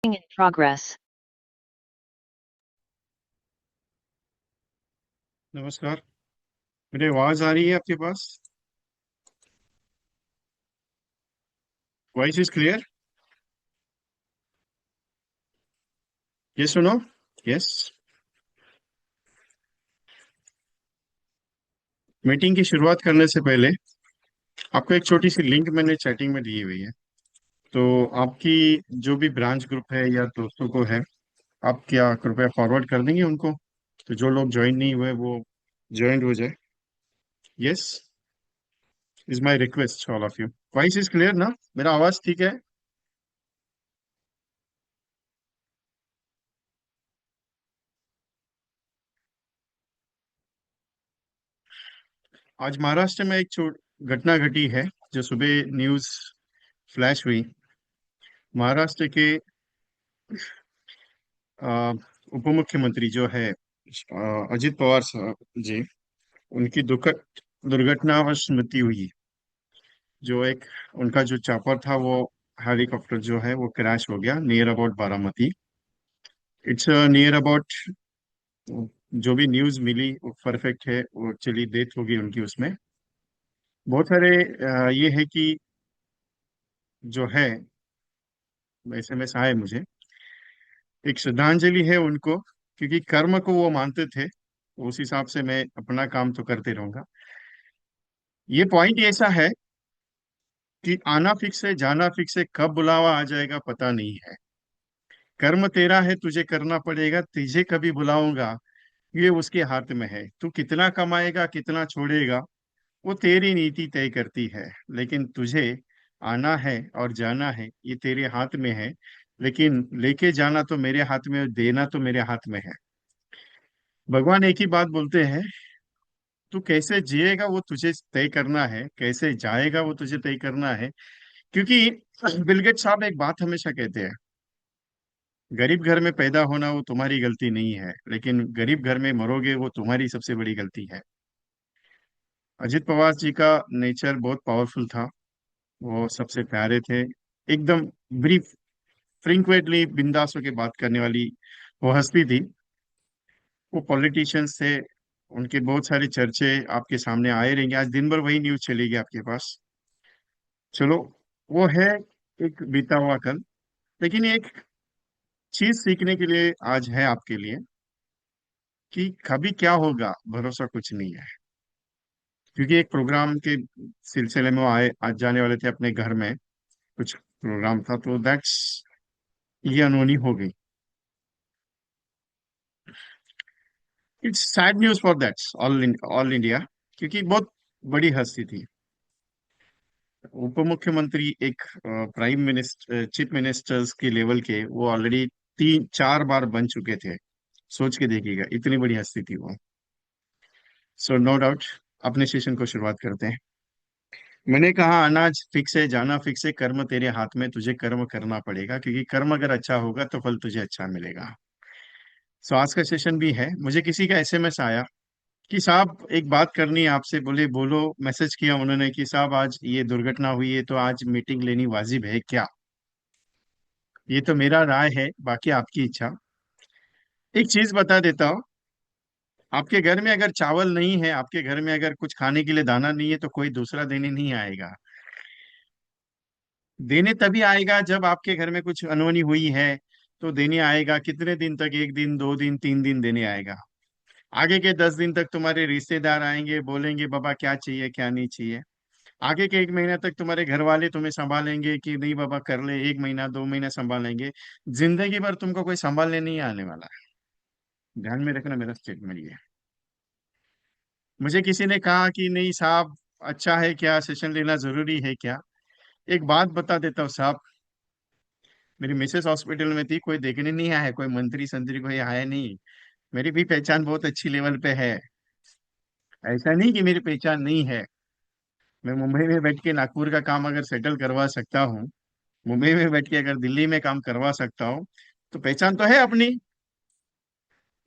Recording in progress. नमस्कार। मेरी आवाज आ रही है आपके पास? Voice is clear? ये सुनो। यस। मीटिंग की शुरुआत करने से पहले आपको एक छोटी सी लिंक मैंने चैटिंग में दी हुई है। तो आपकी जो भी ब्रांच ग्रुप है या दोस्तों को है, आप क्या कृपया फॉरवर्ड कर देंगे उनको, तो जो लोग ज्वाइन नहीं हुए वो ज्वाइन हो जाए। Yes, is my request all of you. Voice is clear ना? मेरा आवाज ठीक है? आज महाराष्ट्र में एक छोट घटना घटी है जो सुबह न्यूज फ्लैश हुई। महाराष्ट्र के अ, उप मुख्यमंत्री जो है अजित पवार साहब जी, उनकी दुखद दुर्घटनावश मृत्यु हुई। जो एक उनका जो चॉपर था, वो हेलीकॉप्टर जो है वो क्रैश हो गया near about Baramati. It's near about, जो भी न्यूज मिली वो परफेक्ट है, वो एक्चुअली डेथ होगी उनकी उसमें। बहुत सारे ये है कि जो है, एसएमएस आए मुझे, एक श्रद्धांजलि है उनको, क्योंकि कर्म को वो मानते थे। उस हिसाब से मैं अपना काम तो करते रहूंगा। ये पॉइंट ऐसा है कि आना फिक्स है, जाना फिक्स है, कब बुलावा आ जाएगा पता नहीं है। कर्म तेरा है, तुझे करना पड़ेगा, तुझे कभी बुलाऊंगा ये उसके हाथ में है। तू कितना कमाएगा, कितना छोड़ेगा, वो तेरी नीति तय करती है। लेकिन तुझे आना है और जाना है, ये तेरे हाथ में है। लेकिन लेके जाना तो मेरे हाथ में, और देना तो मेरे हाथ में है। भगवान एक ही बात बोलते हैं, तू कैसे जिएगा वो तुझे तय करना है, कैसे जाएगा वो तुझे तय करना है। क्योंकि बिल गेट्स साहब एक बात हमेशा कहते हैं, गरीब घर में पैदा होना वो तुम्हारी गलती नहीं है, लेकिन गरीब घर में मरोगे वो तुम्हारी सबसे बड़ी गलती है। अजित पवार जी का नेचर बहुत पावरफुल था। वो सबसे प्यारे थे, एकदम ब्रीफ, फ्रिक्वेंटली बिंदास होके बात करने वाली वो हस्ती थी। वो पॉलिटिशियंस थे, उनके बहुत सारे चर्चे आपके सामने आए रहेंगे। आज दिन भर वही न्यूज चलेगी आपके पास। चलो, वो है एक बीता हुआ कल। लेकिन एक चीज सीखने के लिए आज है आपके लिए, कि कभी क्या होगा भरोसा कुछ नहीं है। क्योंकि एक प्रोग्राम के सिलसिले में वो आए, आज जाने वाले थे अपने घर में, कुछ प्रोग्राम था, तो दैट्स, ये अनहोनी हो गई। It's sad news for that's all India, क्योंकि बहुत बड़ी हस्ती थी। उप मुख्यमंत्री एक प्राइम मिनिस्टर, चीफ मिनिस्टर्स के लेवल के, वो ऑलरेडी 3 4 बार बन चुके थे। सोच के देखिएगा, इतनी बड़ी हस्ती थी वो। सो नो डाउट, अपने सेशन को शुरुआत करते हैं। मैंने कहा अनाज फिक्स है, जाना फिक्स है, कर्म तेरे हाथ में, तुझे कर्म करना पड़ेगा, क्योंकि कर्म अगर अच्छा होगा तो फल तुझे अच्छा मिलेगा। सो आज का सेशन भी है। मुझे किसी का एसएमएस आया कि साहब एक बात करनी है आपसे। बोले बोलो। मैसेज किया उन्होंने कि साहब आज ये दुर्घटना हुई है, तो आज मीटिंग लेनी वाजिब है क्या? ये तो मेरा राय है, बाकी आपकी इच्छा। एक चीज बता देता हूँ, आपके घर में अगर चावल नहीं है, आपके घर में अगर कुछ खाने के लिए दाना नहीं है, तो कोई दूसरा देने नहीं आएगा। देने तभी आएगा जब आपके घर में कुछ अनहोनी हुई है, तो देने आएगा। कितने दिन तक? 1 दिन, 2 दिन, 3 दिन देने आएगा। आगे के 10 दिन तक तुम्हारे रिश्तेदार आएंगे, बोलेंगे बाबा क्या चाहिए क्या नहीं चाहिए। आगे के 1 महीना तक तुम्हारे घर वाले तुम्हें संभालेंगे कि नहीं बाबा कर ले, 1 महीना 2 महीना संभालेंगे। जिंदगी भर तुमको कोई संभालने नहीं आने वाला है। ध्यान में रखना मेरा स्टेटमेंट ये है। मुझे किसी ने कहा कि नहीं साहब, अच्छा है क्या, सेशन लेना जरूरी है क्या? एक बात बता देता हूँ साहब, मेरी मिसेस हॉस्पिटल में थी, कोई देखने नहीं आया, कोई मंत्री संतरी कोई आया नहीं। मेरी भी पहचान बहुत अच्छी लेवल पे है। ऐसा नहीं कि मेरी पहचान नहीं है। मैं मुंबई में बैठ के नागपुर का काम अगर सेटल करवा सकता हूँ, मुंबई में बैठ के अगर दिल्ली में काम करवा सकता हूँ, तो पहचान तो है अपनी।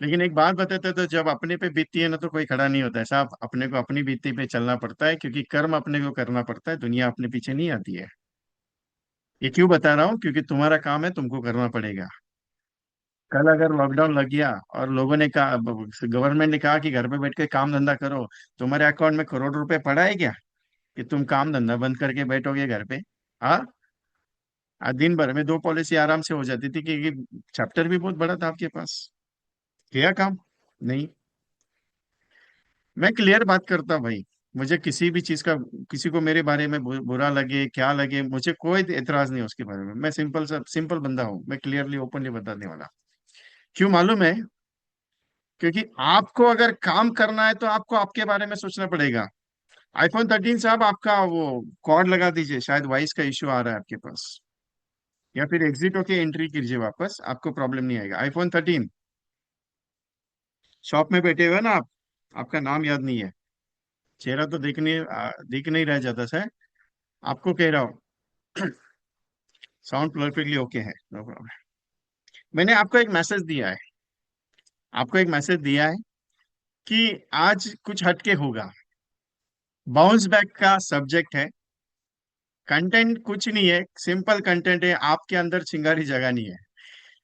लेकिन एक बात बताते, तो जब अपने पे बीतती है ना, तो कोई खड़ा नहीं होता है साहब। अपने को अपनी बीती पे चलना पड़ता है, क्योंकि कर्म अपने को करना पड़ता है, दुनिया अपने पीछे नहीं आती है। ये क्यों बता रहा हूँ, क्योंकि तुम्हारा काम है, तुमको करना पड़ेगा। कल अगर लॉकडाउन लग गया और लोगों ने कहा, गवर्नमेंट ने कहा कि घर पे बैठ के काम धंधा करो, तुम्हारे अकाउंट में करोड़ रुपए पड़ा है क्या कि तुम काम धंधा बंद करके बैठोगे घर पे? हाँ। आज दिन भर में दो पॉलिसी आराम से हो जाती थी, क्योंकि चैप्टर भी बहुत बड़ा था आपके पास। किया काम? नहीं। मैं क्लियर बात करता हूँ भाई। मुझे किसी भी चीज का, किसी को मेरे बारे में बुरा लगे क्या लगे, मुझे कोई एतराज नहीं है उसके बारे में। मैं सिंपल सा सिंपल बंदा हूँ, मैं क्लियरली ओपनली बताने वाला। क्यों मालूम है? क्योंकि आपको अगर काम करना है तो आपको आपके बारे में सोचना पड़ेगा। iPhone 13 साहब, आपका वो कॉर्ड लगा दीजिए, शायद वॉइस का इश्यू आ रहा है आपके पास। या फिर एग्जिट होके एंट्री कीजिए वापस, आपको प्रॉब्लम नहीं आएगा। iPhone 13, शॉप में बैठे हुए ना आप? आपका नाम याद नहीं है? चेहरा तो दिख नहीं रह जाता सर। आपको कह रहा हूँ। साउंड परफेक्टली ओके है, नो प्रॉब्लम। मैंने आपको एक मैसेज दिया है, आपको एक मैसेज दिया है कि आज कुछ हटके होगा। बाउंस बैक का सब्जेक्ट है। कंटेंट कुछ नहीं है, सिंपल कंटेंट है। आपके अंदर चिंगारी जगानी है।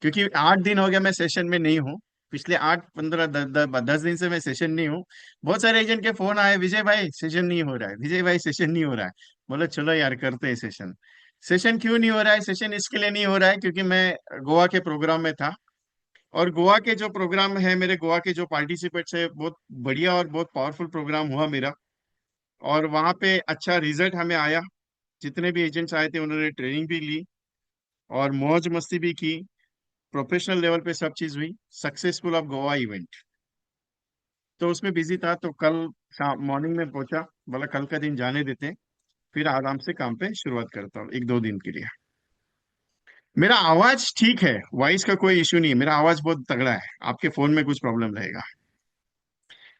क्योंकि 8 दिन हो गया मैं सेशन में नहीं हूँ। पिछले 8 15 10 दिन से मैं सेशन नहीं हूँ। बहुत सारे एजेंट के फोन आए, विजय भाई सेशन नहीं हो रहा है, विजय भाई सेशन नहीं हो रहा है। बोलो चलो यार करते हैं सेशन। सेशन क्यों नहीं हो रहा है? सेशन इसके लिए नहीं हो रहा है क्योंकि मैं गोवा के प्रोग्राम में था। और गोवा के जो प्रोग्राम है, मेरे गोवा के जो पार्टिसिपेट्स है, बहुत बढ़िया और बहुत पावरफुल प्रोग्राम हुआ मेरा। और वहाँ पे अच्छा रिजल्ट हमें आया। जितने भी एजेंट्स आए थे उन्होंने ट्रेनिंग भी ली और मौज मस्ती भी की। प्रोफेशनल लेवल पे सब चीज हुई। Successful of Goa event. तो उसमें बिजी था, तो कल शाम मॉर्निंग में पहुंचा। बोला कल का दिन जाने देते हैं, फिर आराम से काम पे शुरुआत करता हूँ 1 2 दिन के लिए। मेरा आवाज ठीक है, वॉइस का कोई इश्यू नहीं है, मेरा आवाज बहुत तगड़ा है। आपके फोन में कुछ प्रॉब्लम रहेगा।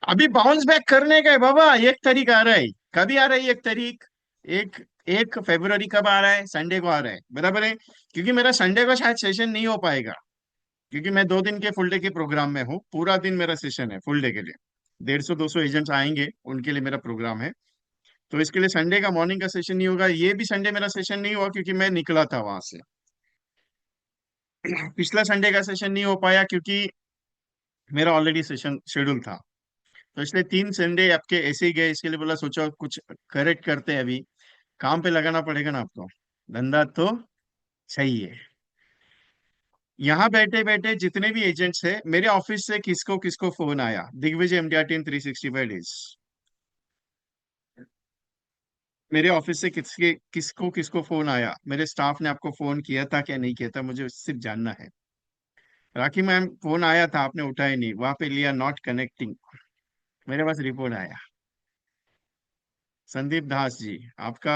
अभी बाउंस बैक करने का है बाबा, 1 तारीख आ रहा है। कभी आ रहा है 1 तारीख? एक 1 फरवरी कब आ रहा है? संडे को आ रहा है, बराबर है। क्योंकि मेरा संडे को शायद सेशन नहीं हो पाएगा, क्योंकि मैं 2 दिन के फुल डे के प्रोग्राम में हूँ। पूरा दिन मेरा सेशन है फुल डे के लिए। 150 200 एजेंट्स आएंगे, उनके लिए मेरा प्रोग्राम है। तो इसके लिए संडे का मॉर्निंग का सेशन नहीं होगा। ये भी संडे मेरा सेशन नहीं हुआ क्योंकि मैं निकला था वहां से। पिछला संडे का सेशन नहीं हो पाया क्योंकि मेरा ऑलरेडी सेशन शेड्यूल था। तो इसलिए 3 संडे आपके ऐसे ही गए। इसके लिए बोला, सोचो कुछ करेक्ट करते हैं अभी। काम पे लगाना पड़ेगा ना आपको, धंधा तो चाहिए। यहाँ बैठे बैठे जितने भी एजेंट्स हैं मेरे ऑफिस से, किसको किसको फोन आया, दिग्विजय एमडीआर टीम 365 डेज। मेरे ऑफिस से किसको किसको फोन आया, मेरे स्टाफ ने आपको फोन किया था क्या नहीं किया था, मुझे सिर्फ जानना है। राखी मैम फोन आया था, आपने उठाया नहीं, वहां पे लिया नॉट कनेक्टिंग। मेरे पास रिपोर्ट आया। संदीप दास जी, आपका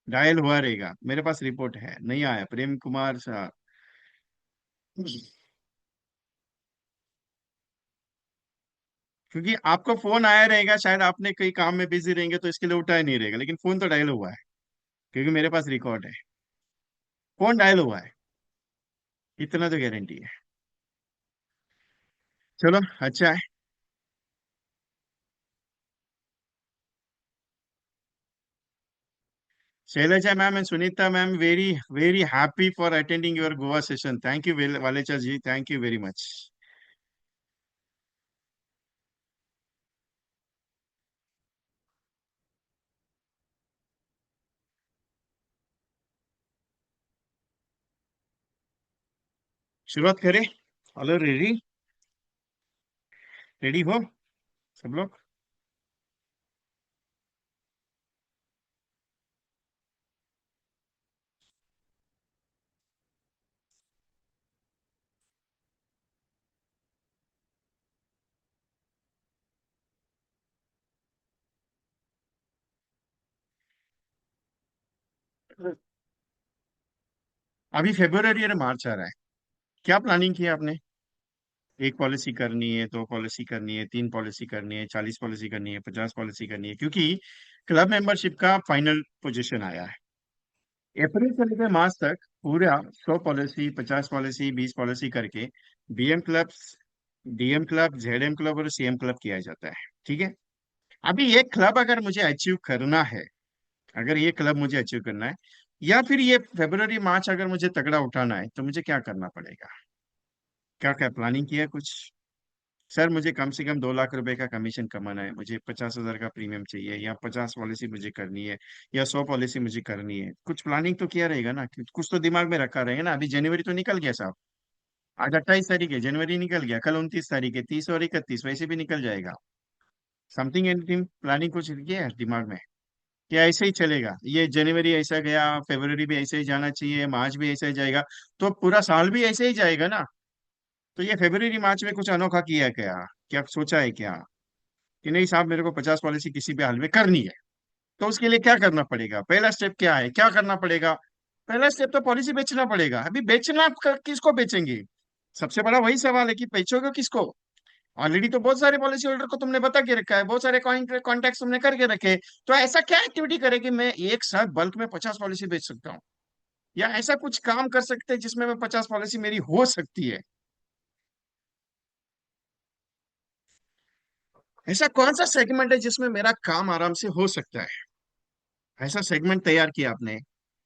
डायल हुआ रहेगा, मेरे पास रिपोर्ट है, नहीं आया। प्रेम कुमार सर, क्योंकि आपको फोन आया रहेगा, शायद आपने कई काम में बिजी रहेंगे तो इसके लिए उठाया नहीं रहेगा, लेकिन फोन तो डायल हुआ है क्योंकि मेरे पास रिकॉर्ड है। फोन डायल हुआ है, इतना तो गारंटी है। चलो अच्छा है। Shailaja ma'am and Sunita ma'am, very very happy for attending your Goa session. Thank you Walecha ji, thank you very much. शुरुआत करें? Hello, ready? रेडी हो सब लोग? अभी फेब्रुवरी और मार्च आ रहा है। क्या प्लानिंग की है आपने? एक पॉलिसी करनी है, दो पॉलिसी करनी है, तीन पॉलिसी करनी है, 40 पॉलिसी करनी है, 50 पॉलिसी करनी है? क्योंकि क्लब मेंबरशिप का फाइनल पोजीशन आया है। अप्रैल से लेकर मार्च तक पूरा 100 पॉलिसी, 50 पॉलिसी, 20 पॉलिसी करके BM club, DM club, ZM club और सीएम क्लब किया जाता है। ठीक है। अभी ये क्लब अगर मुझे अचीव करना है, अगर ये क्लब मुझे अचीव करना है, या फिर ये फरवरी मार्च अगर मुझे तगड़ा उठाना है तो मुझे क्या करना पड़ेगा? क्या क्या प्लानिंग किया है कुछ? सर मुझे कम से कम 2 लाख रुपए का कमीशन कमाना है, मुझे 50,000 का प्रीमियम चाहिए, या 50 पॉलिसी मुझे करनी है, या 100 पॉलिसी मुझे करनी है। कुछ प्लानिंग तो किया रहेगा ना, कुछ तो दिमाग में रखा रहेगा ना। अभी जनवरी तो निकल गया साहब। आज 28 तारीख है, जनवरी निकल गया, कल 29 तारीख है, 30 और 31 वैसे भी निकल जाएगा। समथिंग एनीथिंग प्लानिंग कुछ किया है दिमाग में? क्या ऐसे ही चलेगा? ये जनवरी ऐसा गया, फरवरी भी ऐसे ही जाना चाहिए, मार्च भी ऐसे ही जाएगा, तो पूरा साल भी ऐसे ही जाएगा ना। तो ये फरवरी मार्च में कुछ अनोखा किया है क्या? क्या सोचा है क्या कि नहीं साहब मेरे को 50 पॉलिसी किसी भी हाल में करनी है? तो उसके लिए क्या करना पड़ेगा? पहला स्टेप क्या है, क्या करना पड़ेगा? पहला स्टेप तो पॉलिसी बेचना पड़ेगा। अभी बेचना किसको बेचेंगे? सबसे बड़ा वही सवाल है कि बेचोगे किसको? ऑलरेडी तो बहुत सारे पॉलिसी होल्डर को तुमने बता के रखा है, बहुत सारे कॉन्टेक्ट तुमने करके रखे। तो ऐसा क्या एक्टिविटी करे कि मैं एक साथ बल्क में 50 पॉलिसी बेच सकता हूँ? या ऐसा कुछ काम कर सकते हैं जिसमें मैं 50 पॉलिसी मेरी हो सकती है? ऐसा कौन सा सेगमेंट है जिसमें मेरा काम आराम से हो सकता है? ऐसा सेगमेंट तैयार किया आपने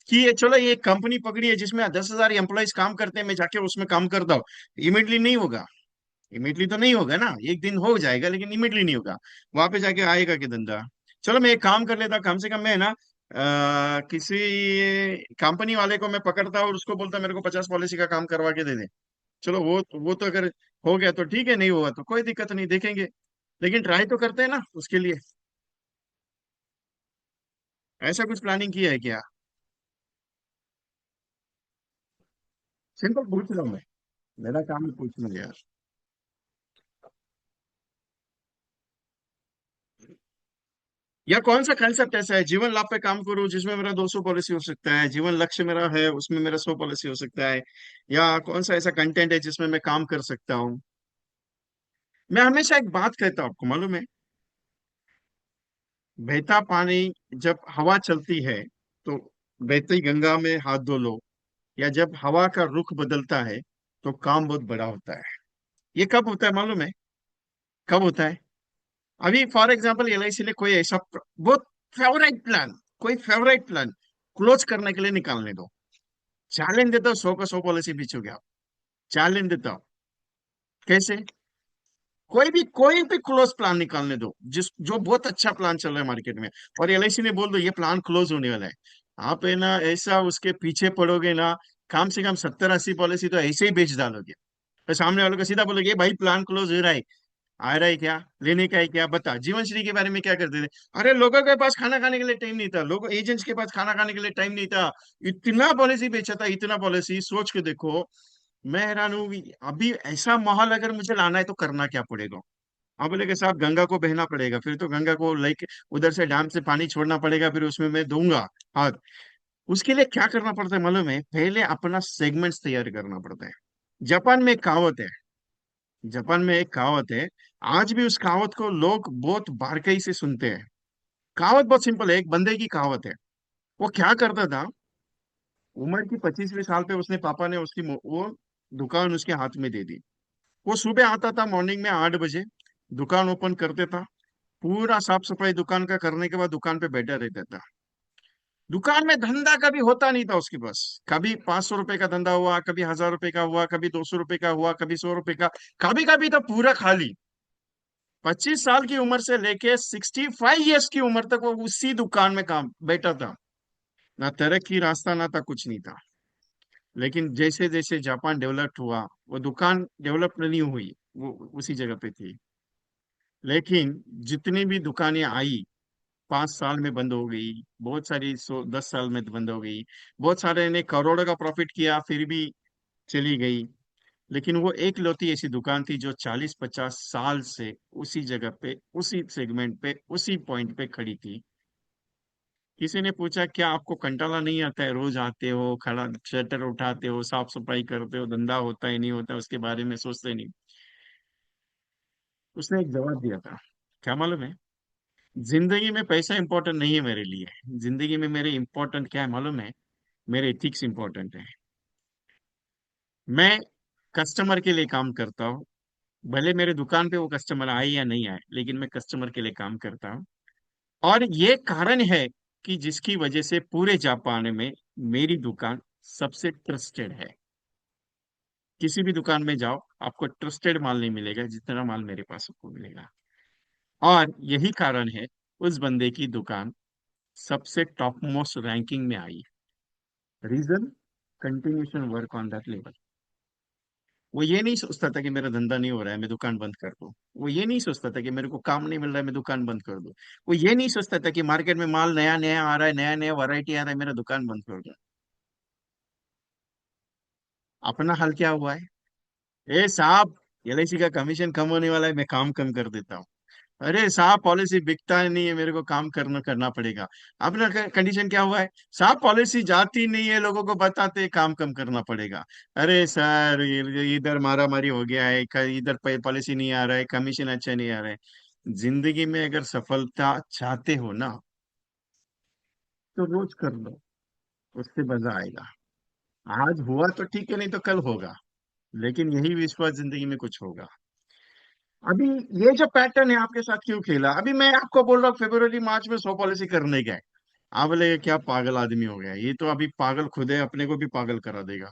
कि ये चलो ये कंपनी पकड़ी है जिसमें 10,000 एम्प्लॉयज काम करते हैं, मैं जाके उसमें काम करता हूँ। इमिडिएटली नहीं होगा। इमिडिएटली तो नहीं होगा ना, एक दिन हो जाएगा लेकिन इमिडिएटली नहीं होगा। वहां पे जाके आएगा कि धंधा? चलो मैं एक काम कर लेता, कम से कम मैं ना किसी कंपनी वाले को मैं पकड़ता और उसको बोलता मेरे को 50 पॉलिसी का काम करवा के दे दे। चलो वो तो अगर हो गया तो ठीक है, नहीं हुआ तो कोई दिक्कत नहीं, देखेंगे। लेकिन ट्राई तो करते हैं ना उसके लिए। ऐसा कुछ प्लानिंग किया है क्या? सिंपल पूछ रहा हूँ मैं। मेरा काम है पूछना यार। या कौन सा कंसेप्ट ऐसा है जीवन लाभ पे काम करूं जिसमें मेरा 200 पॉलिसी हो सकता है, जीवन लक्ष्य मेरा है उसमें मेरा 100 पॉलिसी हो सकता है? या कौन सा ऐसा कंटेंट है जिसमें मैं काम कर सकता हूँ? मैं हमेशा एक बात कहता हूँ, आपको मालूम है, बहता पानी जब हवा चलती है तो बहती गंगा में हाथ धो लो, या जब हवा का रुख बदलता है तो काम बहुत बड़ा होता है। ये कब होता है मालूम है? कब होता है? अभी फॉर एग्जाम्पल LIC ने कोई ऐसा बहुत फेवरेट प्लान, कोई फेवरेट प्लान क्लोज करने के लिए निकालने दो। चैलेंज देता हूँ, 100 का 100 पॉलिसी बेचोगे आप? चैलेंज देता हूँ। कैसे? कोई भी क्लोज प्लान निकालने दो, जिस जो बहुत अच्छा प्लान चल रहा है मार्केट में, और LIC ने बोल दो ये प्लान क्लोज होने वाला है। आप है ना ऐसा उसके पीछे पड़ोगे ना, कम से कम 70-80 पॉलिसी तो ऐसे ही बेच डालोगे। तो सामने वालों को सीधा बोलोगे "ये भाई प्लान क्लोज हो रहा है, आ रहा है क्या, लेने का है क्या, बता"। जीवन श्री के बारे में क्या करते थे? अरे लोगों के पास खाना खाने के लिए टाइम नहीं था, लोगों एजेंट्स के पास खाना खाने के लिए टाइम नहीं था, इतना पॉलिसी बेचा था, इतना पॉलिसी, सोच के देखो। मैं हैरान हूँ अभी ऐसा माहौल अगर मुझे लाना है तो करना क्या पड़ेगा? आप बोले कि साहब गंगा को बहना पड़ेगा, फिर तो गंगा को लाइक उधर से डैम से पानी छोड़ना पड़ेगा, फिर उसमें मैं दूंगा हाथ। उसके लिए क्या करना पड़ता है मालूम है? पहले अपना सेगमेंट्स तैयार करना पड़ता है। जापान में एक कहावत है, जापान में एक कहावत है, आज भी उस कहावत को लोग बहुत बारकाई से सुनते हैं। कहावत बहुत सिंपल है, एक बंदे की कहावत है। वो क्या करता था, उम्र की 25वीं साल पे उसने पापा ने उसकी वो दुकान उसके हाथ में दे दी। वो सुबह आता था मॉर्निंग में 8 बजे, दुकान ओपन करते था, पूरा साफ सफाई दुकान का करने के बाद दुकान पे बैठा रहता था। दुकान में धंधा कभी होता नहीं था उसके पास। कभी 500 रुपए का धंधा हुआ, कभी 1,000 रुपए का हुआ, कभी 200 रुपए का हुआ, कभी 100 रुपए का, कभी कभी तो पूरा खाली। 25 साल की उम्र से लेके 65 ईयर्स की उम्र तक वो उसी दुकान में काम बैठा था। ना तरक्की रास्ता ना था, कुछ नहीं था। लेकिन जैसे जैसे जापान डेवलप हुआ, वो दुकान डेवलप नहीं हुई, वो उसी जगह पे थी। लेकिन जितनी भी दुकानें आई, 5 साल में बंद हो गई, बहुत सारी 10 साल में बंद हो गई, बहुत सारे ने करोड़ों का प्रॉफिट किया फिर भी चली गई। लेकिन वो एक लौती ऐसी दुकान थी जो 40-50 साल से उसी जगह पे, उसी सेगमेंट पे, उसी पॉइंट पे खड़ी थी। किसी ने पूछा क्या आपको कंटाला नहीं आता है, रोज आते हो, खड़ा शटर उठाते हो, साफ सफाई करते हो, धंधा होता ही नहीं होता उसके बारे में सोचते नहीं? उसने एक जवाब दिया था, क्या मालूम है? जिंदगी में पैसा इंपॉर्टेंट नहीं है मेरे लिए, जिंदगी में मेरे इंपॉर्टेंट क्या है मालूम है? मेरे एथिक्स इंपॉर्टेंट है। मैं कस्टमर के लिए काम करता हूँ, भले मेरे दुकान पे वो कस्टमर आए या नहीं आए, लेकिन मैं कस्टमर के लिए काम करता हूँ। और ये कारण है कि जिसकी वजह से पूरे जापान में मेरी दुकान सबसे ट्रस्टेड है। किसी भी दुकान में जाओ, आपको ट्रस्टेड माल नहीं मिलेगा जितना माल मेरे पास आपको मिलेगा। और यही कारण है उस बंदे की दुकान सबसे टॉप मोस्ट रैंकिंग में आई। Reason, continuation work on that level. वो ये नहीं सोचता था कि मेरा धंधा नहीं हो रहा है मैं दुकान बंद कर दूं। वो ये नहीं सोचता था कि मेरे को काम नहीं मिल रहा है मैं दुकान बंद कर दूं। वो ये नहीं सोचता था कि मार्केट में माल नया नया आ रहा है, नया नया वैरायटी आ रहा है, मेरा दुकान बंद कर दूं। अपना हाल क्या हुआ है? ए साहब, एलआईसी का कमीशन कम होने वाला है, मैं काम कम कर देता हूँ। अरे साहब, पॉलिसी बिकता नहीं है, मेरे को काम करना करना पड़ेगा। अपना कंडीशन क्या हुआ है? साहब, पॉलिसी जाती नहीं है, लोगों को बताते हैं, काम कम करना पड़ेगा। अरे सर, ये इधर मारा मारी हो गया है, इधर पॉलिसी नहीं आ रहा है, कमीशन अच्छा नहीं आ रहा है। जिंदगी में अगर सफलता चाहते हो ना, तो रोज कर लो, उससे मजा आएगा। आज हुआ तो ठीक है, नहीं तो कल होगा। लेकिन यही विश्वास जिंदगी में कुछ होगा। अभी ये जो पैटर्न है आपके साथ क्यों खेला? अभी मैं आपको बोल रहा हूँ फरवरी मार्च में 100 पॉलिसी करने गए। आप बोले क्या पागल आदमी हो गया, ये तो अभी पागल खुद है, अपने को भी पागल करा देगा।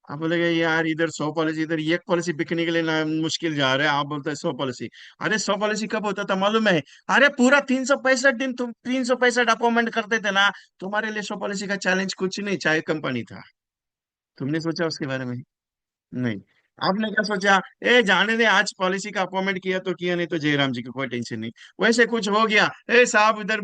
आप बोलेगे यार इधर 100 पॉलिसी, इधर एक पॉलिसी बिकने के लिए ना मुश्किल जा रहा है, आप बोलते हैं 100 पॉलिसी। अरे 100 पॉलिसी कब होता था मालूम है? अरे पूरा 365 दिन तुम 365 अपॉइंटमेंट करते थे ना। तुम्हारे लिए 100 पॉलिसी का चैलेंज कुछ नहीं, चाहे कंपनी था। तुमने सोचा उसके बारे में? नहीं। आपने क्या सोचा? ए जाने दे, आज पॉलिसी का अपॉइंटमेंट किया तो किया, नहीं तो जयराम जी को कोई टेंशन नहीं। वैसे कुछ हो गया, ए साहब इधर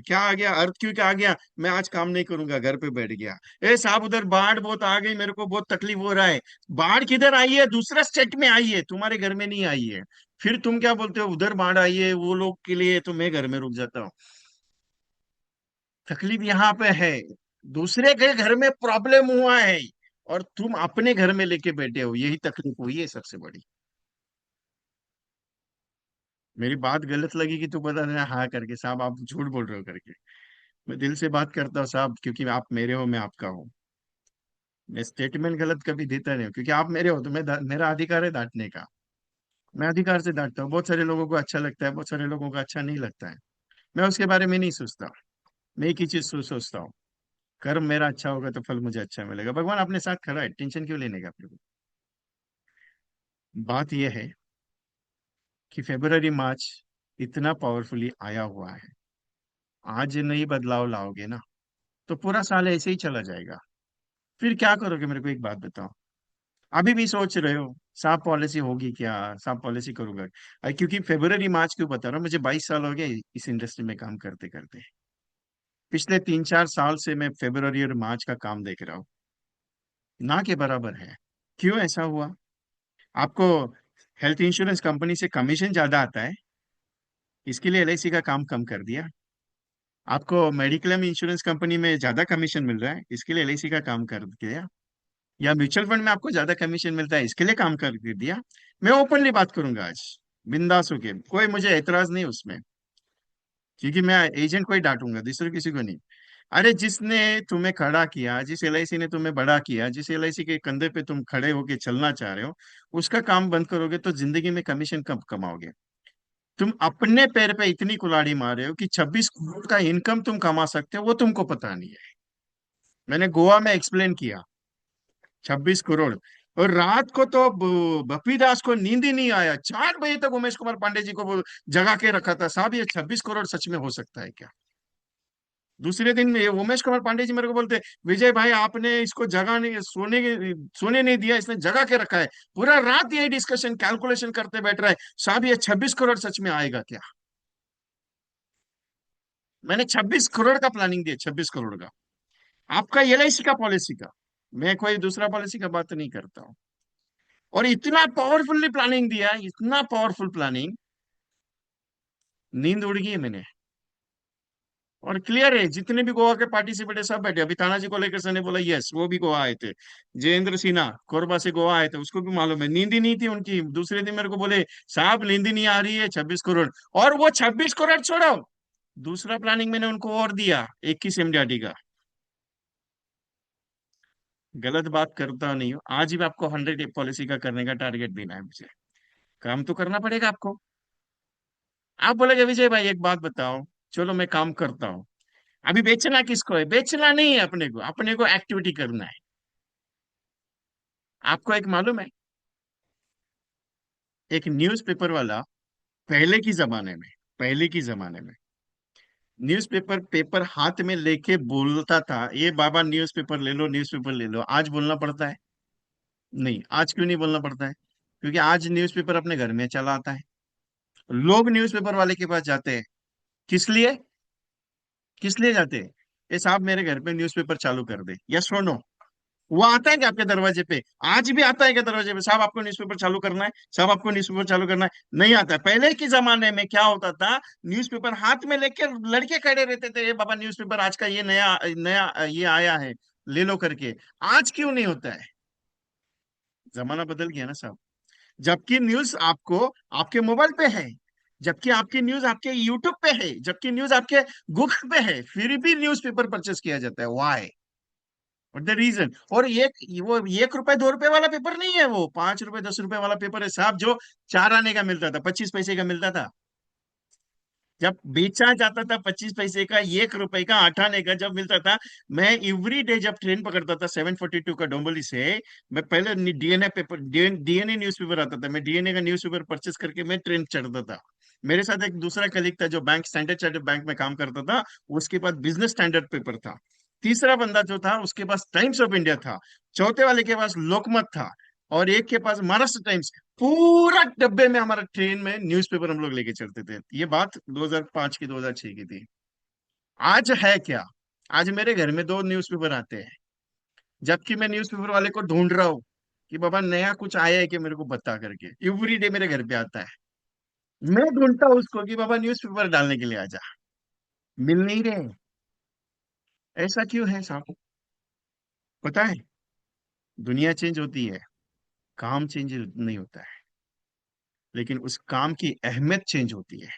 क्या आ गया, अर्थ क्यों क्या आ गया, मैं आज काम नहीं करूंगा, घर पे बैठ गया। ए साहब उधर बाढ़ बहुत आ गई, मेरे को बहुत तकलीफ हो रहा है। बाढ़ किधर आई है? दूसरा स्टेट में आई है, तुम्हारे घर में नहीं आई है। फिर तुम क्या बोलते हो, उधर बाढ़ आई है वो लोग के लिए, तो मैं घर में रुक जाता हूँ। तकलीफ यहाँ पे है, दूसरे के घर में प्रॉब्लम हुआ है, और तुम अपने घर में लेके बैठे हो, यही तकलीफ हुई है सबसे बड़ी। मेरी बात गलत लगी कि तू बता देना हाँ करके, साहब आप झूठ बोल रहे हो करके। मैं दिल से बात करता हूँ साहब, क्योंकि आप मेरे हो, मैं आपका हूँ। मैं स्टेटमेंट गलत कभी देता नहीं हूँ, क्योंकि आप मेरे हो तो मेरा अधिकार है डांटने का। मैं अधिकार से डांटता हूँ। बहुत सारे लोगों को अच्छा लगता है, बहुत सारे लोगों को अच्छा नहीं लगता है। मैं उसके बारे में नहीं सोचता। मैं एक ही चीज सोचता हूँ, कर्म मेरा अच्छा होगा तो फल मुझे अच्छा मिलेगा। भगवान अपने साथ खड़ा है, टेंशन क्यों लेने का अपने को? बात यह है कि फेब्रवरी मार्च इतना पावरफुली आया हुआ है। आज नहीं बदलाव लाओगे ना, तो पूरा साल ऐसे ही चला जाएगा। फिर क्या करोगे, मेरे को एक बात बताओ। अभी भी सोच रहे हो साफ पॉलिसी होगी क्या, साफ पॉलिसी करूंगा? क्योंकि फेब्रवरी मार्च क्यों बता रहा हूँ, मुझे 22 साल हो गए इस इंडस्ट्री में काम करते करते। पिछले 3-4 साल से मैं फेब्रवरी और मार्च का काम देख रहा हूँ, ना के बराबर है। क्यों ऐसा हुआ? आपको हेल्थ इंश्योरेंस कंपनी से कमीशन ज्यादा आता है, इसके लिए एलआईसी का काम कम कर दिया। आपको मेडिक्लेम इंश्योरेंस कंपनी में ज्यादा कमीशन मिल रहा है, इसके लिए एलआईसी का काम कर दिया। या म्यूचुअल फंड में आपको ज्यादा कमीशन मिलता है, इसके लिए काम कर दिया। मैं ओपनली बात करूंगा आज, बिंदास होके, कोई मुझे एतराज नहीं उसमें। क्योंकि मैं एजेंट को ही डांटूंगा, दूसरे किसी को नहीं। अरे जिसने तुम्हें खड़ा किया, जिस एलआईसी ने तुम्हें बड़ा किया, जिस एलआईसी के कंधे पे तुम खड़े होके चलना चाह रहे हो, उसका काम बंद करोगे तो जिंदगी में कमीशन कब कमाओगे? तुम अपने पैर पे इतनी कुल्हाड़ी मार रहे हो कि 26 करोड़ का इनकम तुम कमा सकते हो, वो तुमको पता नहीं है। मैंने गोवा में एक्सप्लेन किया। 26 करोड़। और रात को तो बपी दास को नींद ही नहीं आया, 4 बजे तक उमेश कुमार पांडे जी को वो जगा के रखा था, साहब ये 26 करोड़ सच में हो सकता है क्या? दूसरे दिन ये उमेश कुमार पांडे जी मेरे को बोलते, विजय भाई आपने इसको जगा नहीं, सोने नहीं दिया, इसने जगा के रखा है। पूरा रात यही डिस्कशन कैलकुलेशन करते बैठ रहा है, साहब ये 26 करोड़ सच में आएगा क्या? मैंने 26 करोड़ का प्लानिंग दिया, 26 करोड़ का। आपका एलआईसी का पॉलिसी का, मैं कोई दूसरा पॉलिसी का बात नहीं करता हूँ। और इतना पावरफुली प्लानिंग दिया, इतना पावरफुल प्लानिंग, नींद उड़ गई है मैंने। और क्लियर है, जितने भी गोवा के पार्टिसिपेट है सब बैठे। अभी तानाजी को लेकर सर ने बोला यस, वो भी गोवा आए थे। जयेंद्र सिन्हा कोरबा से गोवा आए थे, उसको भी मालूम है, नींद ही नहीं थी उनकी। दूसरे दिन मेरे को बोले साहब नींद ही नहीं आ रही है, 26 करोड़। और वो 26 करोड़ छोड़ो, दूसरा प्लानिंग मैंने उनको और दिया, 21 MDRT का। गलत बात करता नहीं हूँ, आज भी आपको 100 पॉलिसी का करने का टारगेट देना है मुझे। काम तो करना पड़ेगा आपको। आप बोलेगे विजय भाई एक बात बताओ, चलो मैं काम करता हूँ, अभी बेचना किसको है? बेचना नहीं है अपने को एक्टिविटी करना है। आपको एक मालूम है, एक न्यूज़पेपर वाला पहले की जमाने में, पहले की जमाने में न्यूज़पेपर पेपर हाथ में लेके बोलता था, ये बाबा न्यूज़पेपर ले लो, न्यूज़पेपर ले लो। आज बोलना पड़ता है? नहीं। आज क्यों नहीं बोलना पड़ता है? क्योंकि आज न्यूज़पेपर अपने घर में चला आता है। लोग न्यूज़पेपर वाले के पास जाते हैं। किस लिए? किस लिए जाते हैं? ये साहब मेरे घर पे न्यूज़पेपर चालू कर दे, यस और नो। वो आता है क्या आपके दरवाजे पे? आज भी आता है क्या दरवाजे पे, साहब आपको न्यूज़पेपर चालू करना है, साहब आपको न्यूज़पेपर चालू करना है? नहीं आता है। पहले के जमाने में क्या होता था, न्यूज़पेपर हाथ में लेके लड़के खड़े रहते थे, ये बाबा न्यूज़पेपर आज का ये नया नया ये आया है, ले लो करके। आज क्यों नहीं होता है? जमाना बदल गया ना साहब। जबकि न्यूज आपको आपके मोबाइल पे है, जबकि आपकी न्यूज आपके यूट्यूब पे है, जबकि न्यूज आपके गूगल पे है, फिर भी न्यूज़पेपर परचेस किया जाता है। व्हाई? What the reason? और वो 1 रुपए 2 रुपए वाला पेपर नहीं है, वो 5 रुपए 10 रुपए वाला पेपर है साहब, जो 4 आने का मिलता था, 25 पैसे का मिलता था। जब बेचा जाता था 25 पैसे का, 1 रुपए का, 8 आने का जब मिलता था। मैं एवरी डे जब ट्रेन पकड़ता था 742 का डोंबली से, मैं पहले डीएनए पेपर, डीएनए न्यूज़पेपर आता था, मैं डीएनए का न्यूज़पेपर परचेस करके मैं ट्रेन चढ़ता था। मेरे साथ एक दूसरा कलीग था जो बैंक स्टैंडर्ड चार्टर्ड बैंक में काम करता था, उसके पास बिजनेस स्टैंडर्ड पेपर था। तीसरा बंदा जो था उसके पास टाइम्स ऑफ इंडिया था। चौथे वाले के पास लोकमत था। और एक के पास महाराष्ट्र टाइम्स। पूरा डब्बे में हमारा ट्रेन में न्यूज़पेपर हम लोग लेके चलते थे। ये बात 2005 की 2006 की थी। आज है क्या? आज मेरे घर में 2 न्यूज़पेपर आते हैं, जबकि मैं न्यूज़पेपर वाले को ढूंढ रहा हूँ कि बाबा नया कुछ आया है कि मेरे को बता करके। एवरी डे मेरे घर पे आता है, मैं ढूंढता हूँ उसको कि बाबा न्यूज़पेपर डालने के लिए आजा। मिल नहीं रहे। ऐसा क्यों है साहब? पता है, दुनिया चेंज होती है, काम चेंज नहीं होता है, लेकिन उस काम की अहमियत चेंज होती है।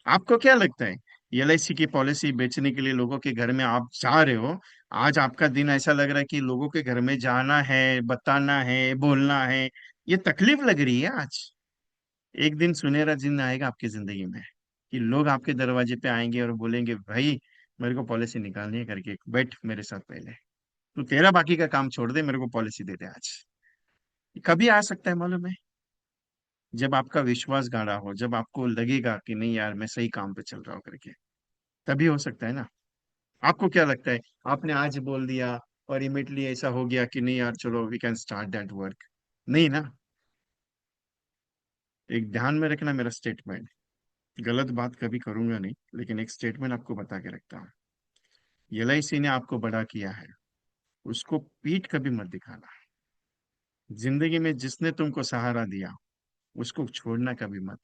आपको क्या लगता है, एलआईसी की पॉलिसी बेचने के लिए लोगों के घर में आप जा रहे हो? आज आपका दिन ऐसा लग रहा है कि लोगों के घर में जाना है, बताना है, बोलना है, ये तकलीफ लग रही है आज। एक दिन सुनहरा दिन आएगा आपकी जिंदगी में कि लोग आपके दरवाजे पे आएंगे और बोलेंगे, भाई मेरे को पॉलिसी निकालनी है करके, बैठ मेरे साथ पहले, तू तेरा बाकी का काम छोड़ दे, मेरे को पॉलिसी दे दे आज। कभी आ सकता है मालूम है? जब आपका विश्वास गाढ़ा हो, जब आपको लगेगा कि नहीं यार मैं सही काम पे चल रहा हूँ करके, तभी हो सकता है ना। आपको क्या लगता है, आपने आज बोल दिया और इमिडिएटली ऐसा हो गया कि नहीं यार चलो we can start that work? नहीं ना। एक ध्यान में रखना मेरा स्टेटमेंट, गलत बात कभी करूंगा नहीं, लेकिन एक स्टेटमेंट आपको बता के रखता हूँ। एलआईसी ने आपको बड़ा किया है, उसको पीठ कभी मत दिखाना। जिंदगी में जिसने तुमको सहारा दिया, उसको छोड़ना कभी मत।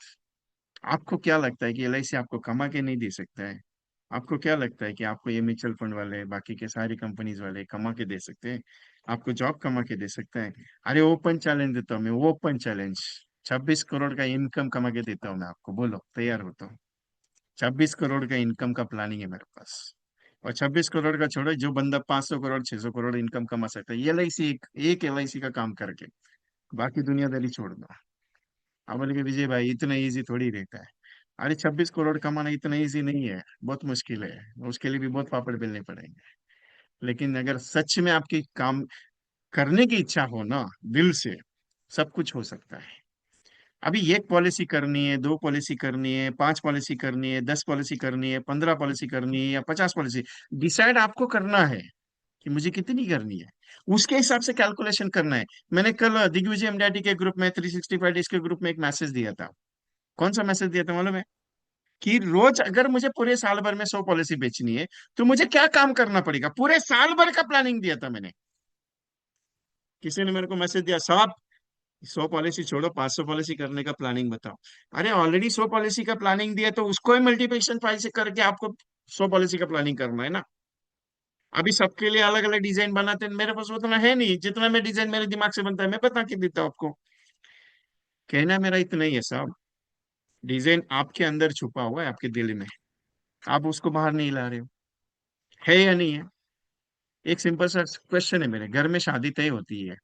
आपको क्या लगता है कि एलआईसी आपको कमा के नहीं दे सकता है? आपको क्या लगता है कि आपको ये म्यूचुअल फंड वाले, बाकी के सारी कंपनीज वाले कमा के दे सकते हैं? आपको जॉब कमा के दे सकते हैं? अरे ओपन चैलेंज देता हूँ मैं, वो ओपन चैलेंज। 26 करोड़ का इनकम कमा के देता हूँ मैं आपको, बोलो तैयार होता हूँ? 26 करोड़ का इनकम का प्लानिंग है मेरे पास। और 26 करोड़ का छोड़ो, जो बंदा 500 करोड़ 600 करोड़ इनकम कमा सकता है एलआईसी, एक एलआईसी का काम करके, बाकी दुनियादारी छोड़ दो। अब बोले कि विजय भाई इतना इजी थोड़ी रहता है। अरे 26 करोड़ कमाना इतना इजी नहीं है, बहुत मुश्किल है। उसके लिए भी बहुत पापड़ बेलने पड़ेंगे। लेकिन अगर सच में आपकी काम करने की इच्छा हो ना, दिल से, सब कुछ हो सकता है। अभी एक पॉलिसी करनी है, 2 पॉलिसी करनी है, 5 पॉलिसी करनी है, 10 पॉलिसी करनी है, 15 पॉलिसी करनी है या 50 पॉलिसी, डिसाइड आपको करना है कि मुझे कितनी करनी है। उसके हिसाब से कैलकुलेशन करना है। मैंने कल दिग्विजय एमडीआईटी के ग्रुप में, 365 डेज के ग्रुप में एक मैसेज दिया था। कौन सा मैसेज दिया था मालूम है? कि रोज अगर मुझे पूरे साल भर में 100 पॉलिसी बेचनी है, तो मुझे क्या काम करना पड़ेगा, पूरे साल भर का प्लानिंग दिया था मैंने। किसी ने मेरे को मैसेज दिया, साहब 100 पॉलिसी छोड़ो, 500 पॉलिसी करने का प्लानिंग बताओ। अरे ऑलरेडी 100 पॉलिसी का प्लानिंग दिया, तो उसको ही मल्टीप्लिकेशन फाइव से करके आपको 100 पॉलिसी का प्लानिंग करना है ना। अभी सबके लिए अलग अलग डिजाइन बनाते हैं, मेरे पास उतना है नहीं, जितना मैं डिजाइन मेरे दिमाग से बनता है मैं बता के देता हूँ आपको। कहना मेरा इतना ही है साहब, डिजाइन आपके अंदर छुपा हुआ है, आपके दिल में। आप उसको बाहर नहीं ला रहे हो। है या नहीं है? एक सिंपल सा क्वेश्चन है, मेरे घर में शादी तय होती है,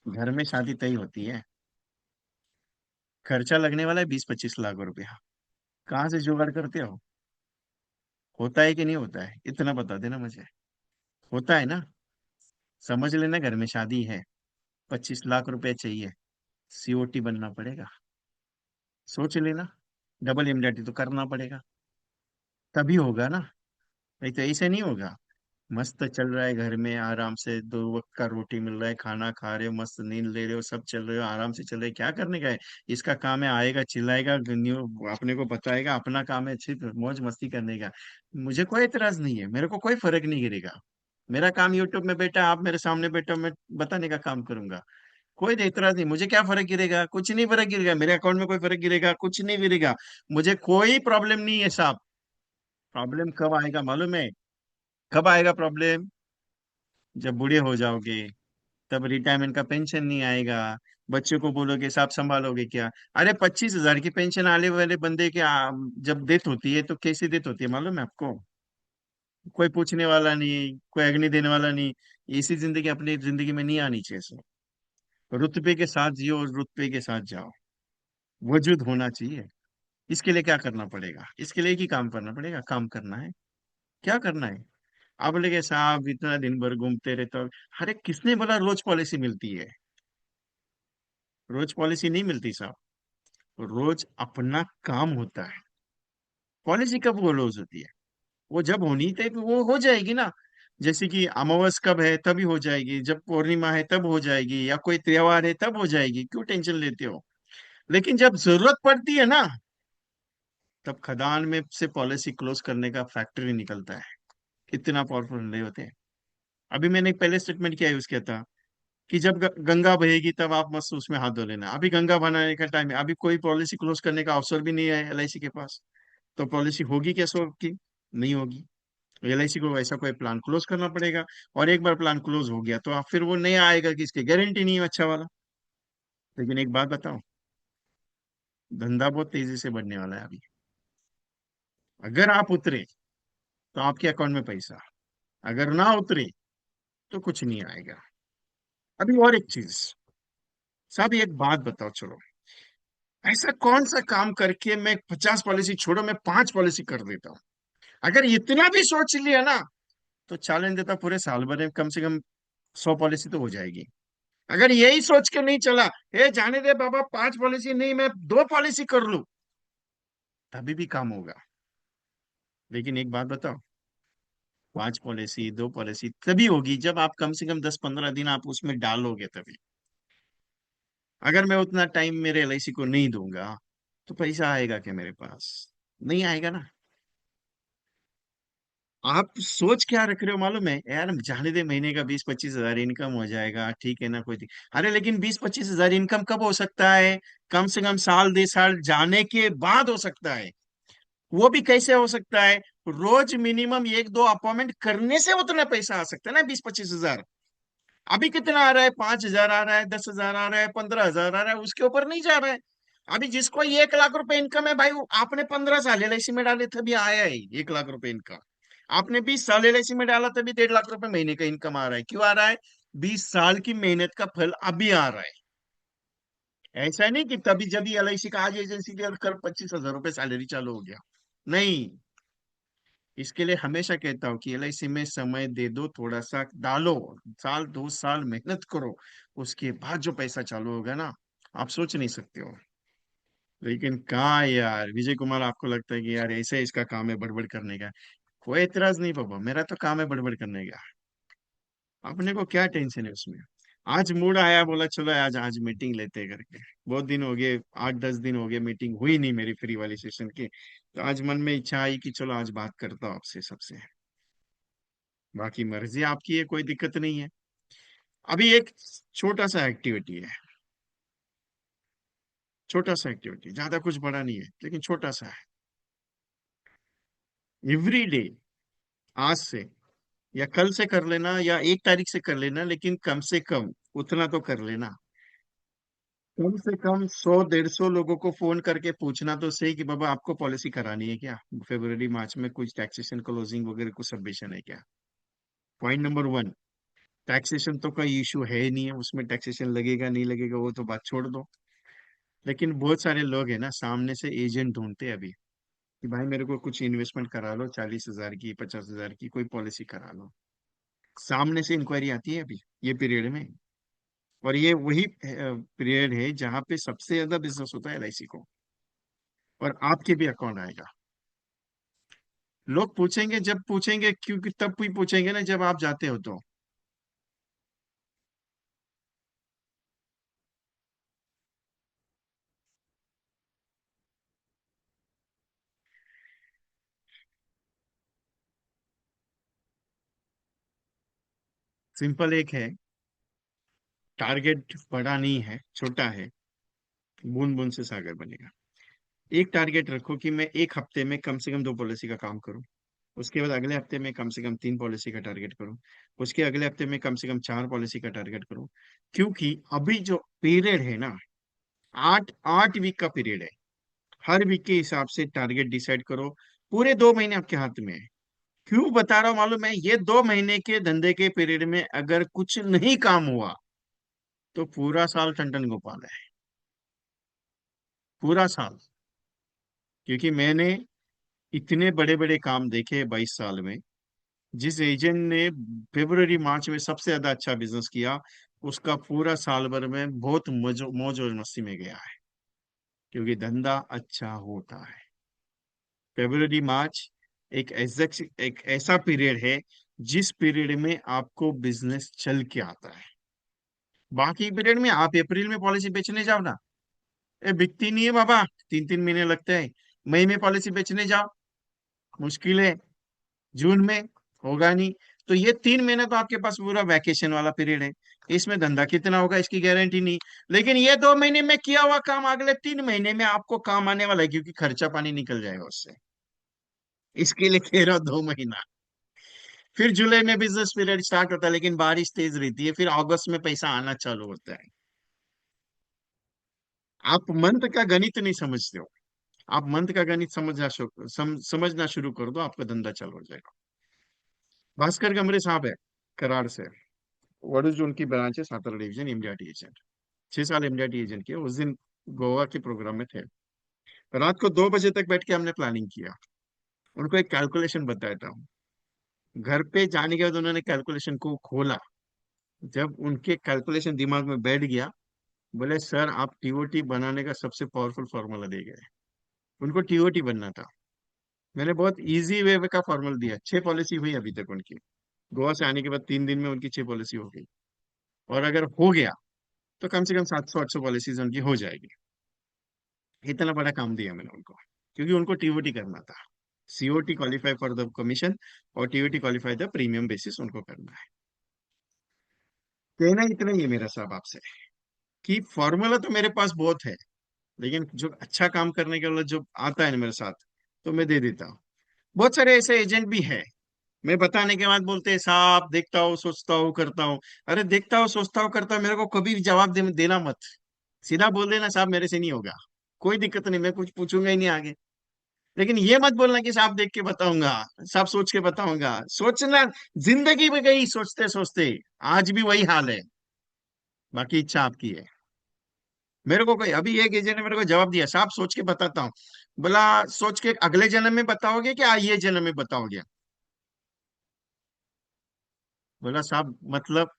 घर में शादी तय होती है, खर्चा लगने वाला है 20-25 लाख रुपया। कहाँ से जुगाड़ करते हो? होता है कि नहीं होता है, इतना बता देना मुझे। होता है ना? समझ लेना, घर में शादी है, 25 लाख रुपए चाहिए, सीओटी बनना पड़ेगा। सोच लेना, डबल इमडीटी तो करना पड़ेगा, तभी होगा ना। नहीं तो ऐसे नहीं होगा। मस्त चल रहा है घर में, आराम से 2 वक्त का रोटी मिल रहा है, खाना खा रहे हो, मस्त नींद ले रहे हो, सब चल रहे हो, आराम से चल रहे, क्या करने का है? इसका काम है आएगा चिल्लाएगा न्यू, अपने को बताएगा, अपना काम है सिर्फ मौज मस्ती करने का। मुझे कोई एतराज नहीं है, मेरे को कोई फर्क नहीं गिरेगा। मेरा काम यूट्यूब में बैठा, आप मेरे सामने बैठो, मैं बताने का काम करूंगा। कोई एतराज नहीं, मुझे क्या फर्क गिरेगा? कुछ नहीं फर्क गिरेगा, मेरे अकाउंट में कोई फर्क गिरेगा? कुछ नहीं गिरेगा। मुझे कोई प्रॉब्लम नहीं है साहब। प्रॉब्लम कब आएगा मालूम है? कब आएगा प्रॉब्लम? जब बूढ़े हो जाओगे, तब रिटायरमेंट का पेंशन नहीं आएगा। बच्चों को बोलोगे साहब संभालोगे क्या? अरे 25 हजार की पेंशन आने वाले बंदे के जब डेथ होती है तो कैसी डेथ होती है मालूम है आपको? कोई पूछने वाला नहीं, कोई अग्नि देने वाला नहीं। ऐसी जिंदगी अपनी जिंदगी में नहीं आनी चाहिए सर। रुतबे के साथ जियो और रुतबे के साथ जाओ। वजूद होना चाहिए। इसके लिए क्या करना पड़ेगा? इसके लिए एक ही काम करना पड़ेगा, काम करना है। क्या करना है? आप बोलेगे साहब इतना दिन भर घूमते रहते हो। अरे किसने बोला रोज पॉलिसी मिलती है? रोज पॉलिसी नहीं मिलती साहब। रोज अपना काम होता है। पॉलिसी कब वो रोज होती है? वो जब होनी थी वो हो जाएगी ना। जैसे कि अमावस कब है तभी हो जाएगी, जब पूर्णिमा है तब हो जाएगी, या कोई त्योहार है तब हो जाएगी, क्यों टेंशन लेते हो? लेकिन जब जरूरत पड़ती है ना, तब खदान में से पॉलिसी क्लोज करने का फैक्ट्री निकलता है। कितना पावरफुल नहीं होते हैं। अभी मैंने एक पहले स्टेटमेंट क्या यूज किया था, कि जब गंगा बहेगी तब आप मस्त उसमें हाथ धो लेना। अभी गंगा बनाने का टाइम है, अभी कोई पॉलिसी क्लोज करने का अवसर भी नहीं है एलआईसी के पास। तो पॉलिसी होगी कैसे होगी? नहीं होगी। एलआईसी को ऐसा कोई प्लान क्लोज करना पड़ेगा। और एक बार प्लान क्लोज हो गया तो आप फिर वो नया आएगा कि इसकी गारंटी नहीं है अच्छा वाला। लेकिन एक बात बताओ, धंधा बहुत तेजी से बढ़ने वाला है अभी। अगर आप उतरे तो आपके अकाउंट में पैसा, अगर ना उतरे तो कुछ नहीं आएगा। अभी और एक चीज, साहब एक बात बताओ चलो, ऐसा कौन सा काम करके मैं 50 पॉलिसी छोड़ो, मैं 5 पॉलिसी कर देता हूँ? अगर इतना भी सोच लिया ना, तो चैलेंज देता पूरे साल भर में कम से कम 100 पॉलिसी तो हो जाएगी। अगर यही सोच के नहीं चला, ए जाने दे बाबा 5 पॉलिसी नहीं, मैं 2 पॉलिसी कर लूं, तभी भी काम होगा। लेकिन एक बात बताओ, 5 पॉलिसी 2 पॉलिसी तभी होगी जब आप कम से कम 10-15 दिन आप उसमें डालोगे तभी। अगर मैं उतना टाइम मेरे एलआईसी को नहीं दूंगा, तो पैसा आएगा क्या मेरे पास? नहीं आएगा ना। आप सोच क्या रख रहे हो मालूम है यार? जाने दे, महीने का 20-25 हजार इनकम हो जाएगा, ठीक है ना, कोई अरे लेकिन 20-25 हजार इनकम कब हो सकता है? कम से कम साल 2 साल जाने के बाद हो सकता है। वो भी कैसे हो सकता है? रोज मिनिमम 1-2 अपॉइंटमेंट करने से उतना पैसा आ सकता है ना, 20-25 हजार। अभी कितना आ रहा है? 5 हजार आ रहा है, 10 हजार आ रहा है, 15 हजार आ रहा है, उसके ऊपर नहीं जा रहा है। अभी जिसको 1 लाख रुपए इनकम है भाई, आपने 15 साल एलआईसी में डाले तभी आया है 1 लाख रुपए इनकम। आपने 20 साल एलआईसी में डाला तभी 1.5 लाख रुपए महीने का इनकम आ रहा है। क्यों आ रहा है? 20 साल की मेहनत का फल अभी आ रहा है। ऐसा नहीं कि तभी जब एलआईसी का आज एजेंसी के कल 25 हजार रुपए सैलरी चालू हो गया। नहीं। इसके लिए हमेशा कहता हूँ कि एलआईसी में समय दे दो, थोड़ा सा डालो, 1-2 साल मेहनत करो, उसके बाद जो पैसा चालू होगा ना, आप सोच नहीं सकते हो। लेकिन कहाँ यार विजय कुमार, आपको लगता है कि यार ऐसे इसका काम है बड़बड़ करने का? कोई एतराज नहीं बाबा, मेरा तो काम है बड़बड़ करने का। अपने को क्या टेंशन है उसमें? आज मूड आया, बोला चलो आज आज मीटिंग लेते हैं करके। बहुत दिन हो गए, 8-10 दिन हो गए मीटिंग हुई नहीं मेरी फ्री वाली सेशन की। तो आज मन में इच्छा आई कि चलो आज बात करता हूँ आपसे सबसे। बाकी मर्जी आपकी है, कोई दिक्कत नहीं है। अभी एक छोटा सा एक्टिविटी है, छोटा सा एक्टिविटी, ज्यादा कुछ बड़ा नहीं है लेकिन छोटा सा है। एवरी डे, आज से या कल से कर लेना या 1 तारीख से कर लेना, लेकिन कम से कम उतना तो कर लेना। कम से कम 100-150 लोगों को फोन करके पूछना तो सही कि बाबा आपको पॉलिसी करानी है क्या, फरवरी मार्च में कुछ टैक्सेशन क्लोजिंग वगैरह कुछ सबमिशन है क्या। पॉइंट नंबर 1, टैक्सेशन तो कोई इशू है ही नहीं है, उसमें टैक्सेशन लगेगा नहीं लगेगा वो तो बात छोड़ दो। लेकिन बहुत सारे लोग हैं ना, सामने से एजेंट ढूंढते हैं अभी। कि भाई मेरे को कुछ इन्वेस्टमेंट करा लो, 40,000 की, 50,000 की कोई पॉलिसी करा लो। सामने से इंक्वायरी आती है अभी ये पीरियड में। और ये वही पीरियड है जहां पे सबसे ज्यादा बिजनेस होता है एलआईसी को। और आपके भी अकाउंट आएगा। लोग पूछेंगे, जब पूछेंगे, क्योंकि तब भी पूछेंगे ना जब आप जाते हो तो। सिंपल एक है, टारगेट बड़ा नहीं है, छोटा है। बूंद बूंद से सागर बनेगा। एक टारगेट रखो कि मैं एक हफ्ते में कम से कम 2 पॉलिसी का काम करूं। उसके बाद अगले हफ्ते में कम से कम 3 पॉलिसी का टारगेट करूं। उसके अगले हफ्ते में कम से कम 4 पॉलिसी का टारगेट करूं। क्योंकि अभी जो पीरियड है ना, 8 8 वीक का पीरियड है। हर वीक के हिसाब से टारगेट डिसाइड करो। पूरे 2 महीने आपके हाथ में है। क्यों बता रहा हूं मालूम है? ये 2 महीने के धंधे के पीरियड में अगर कुछ नहीं काम हुआ तो पूरा साल टंटन गोपाल है। पूरा साल। क्योंकि मैंने इतने बड़े बड़े काम देखे 22 साल में। जिस एजेंट ने फरवरी मार्च में सबसे ज्यादा अच्छा बिजनेस किया, उसका पूरा साल भर में बहुत मौज मौज और मस्ती में गया है। क्योंकि धंधा अच्छा होता है। फरवरी मार्च एक ऐसा पीरियड है जिस पीरियड में आपको बिजनेस चल के आता है। बाकी पीरियड में आप अप्रैल में पॉलिसी बेचने जाओ ना, ये बिकती नहीं है बाबा। 3 3 महीने लगते हैं। मई में पॉलिसी बेचने जाओ, मुश्किल है। जून में होगा नहीं। तो ये 3 महीने तो आपके पास पूरा वैकेशन वाला पीरियड है। इसमें धंधा कितना होगा इसकी गारंटी नहीं। लेकिन ये 2 महीने में किया हुआ काम अगले 3 महीने में आपको काम आने वाला है, क्योंकि खर्चा पानी निकल जाएगा उससे। इसके लिए कह रहा हूं 2 महीना। फिर जुलाई में बिजनेस पीरियड स्टार्ट होता है, लेकिन बारिश तेज रहती है, फिर अगस्त में पैसा आना चालू होता है। आप मंथ का गणित नहीं समझते हो। आप मंथ का गणित समझना शुरू कर दो, आपका धंधा चालू हो जाएगा। भास्कर गमरे साहब है, कराड़ से। व्हाट इज उनकी ब्रांच है, सातारा डिवीजन, एमडीआरटी एजेंट। 6 साल एमडीआरटी एजेंट किया। उस दिन गोवा के प्रोग्राम में थे। रात को 2 बजे तक बैठ के हमने प्लानिंग किया। उनको एक कैलकुलेशन बताया था। घर पे जाने के बाद उन्होंने कैलकुलेशन को खोला। जब उनके कैलकुलेशन दिमाग में बैठ गया, बोले सर आप टीओटी बनाने का सबसे पावरफुल फॉर्मूला दे गए। उनको टीओटी बनना था। मैंने बहुत इजी वे का फॉर्मूला दिया। 6 पॉलिसी हुई अभी तक उनकी। गोवा से आने के बाद 3 दिन में उनकी 6 पॉलिसी हो गई। और अगर हो गया तो कम से कम 700 800 पॉलिसीज उनकी हो जाएगी। इतना बड़ा काम दिया मैंने उनको, क्योंकि उनको टीओटी करना था। COT qualify for the commission, और TOT qualify the premium basis उनको करना है। कहना इतना ही है मेरा साहब आपसे, कि फॉर्मूला तो मेरे पास बहुत है। लेकिन जो अच्छा काम करने के लिए जो आता है ना मेरे साथ, तो मैं दे देता हूँ। बहुत सारे ऐसे एजेंट भी है, मैं बताने के बाद बोलते हैं साहब देखता हूँ सोचता हूँ करता हूँ। अरे देखता हूँ सोचता हूँ करता हूँ, मेरे को कभी भी जवाब देना मत। सीधा बोल देना साहब मेरे से नहीं होगा। कोई दिक्कत नहीं, मैं कुछ पूछूंगा ही नहीं आगे। लेकिन ये मत बोलना कि साहब देख के बताऊंगा, साहब सोच के बताऊंगा। सोचना जिंदगी में गई सोचते सोचते। आज भी वही हाल है। बाकी इच्छा आपकी है। मेरे को कोई अभी एक एजेंट ने मेरे को जवाब दिया, साहब सोच के बताता हूँ। बोला सोच के अगले जन्म में बताओगे कि ये जन्म में बताओगे? बोला साहब मतलब?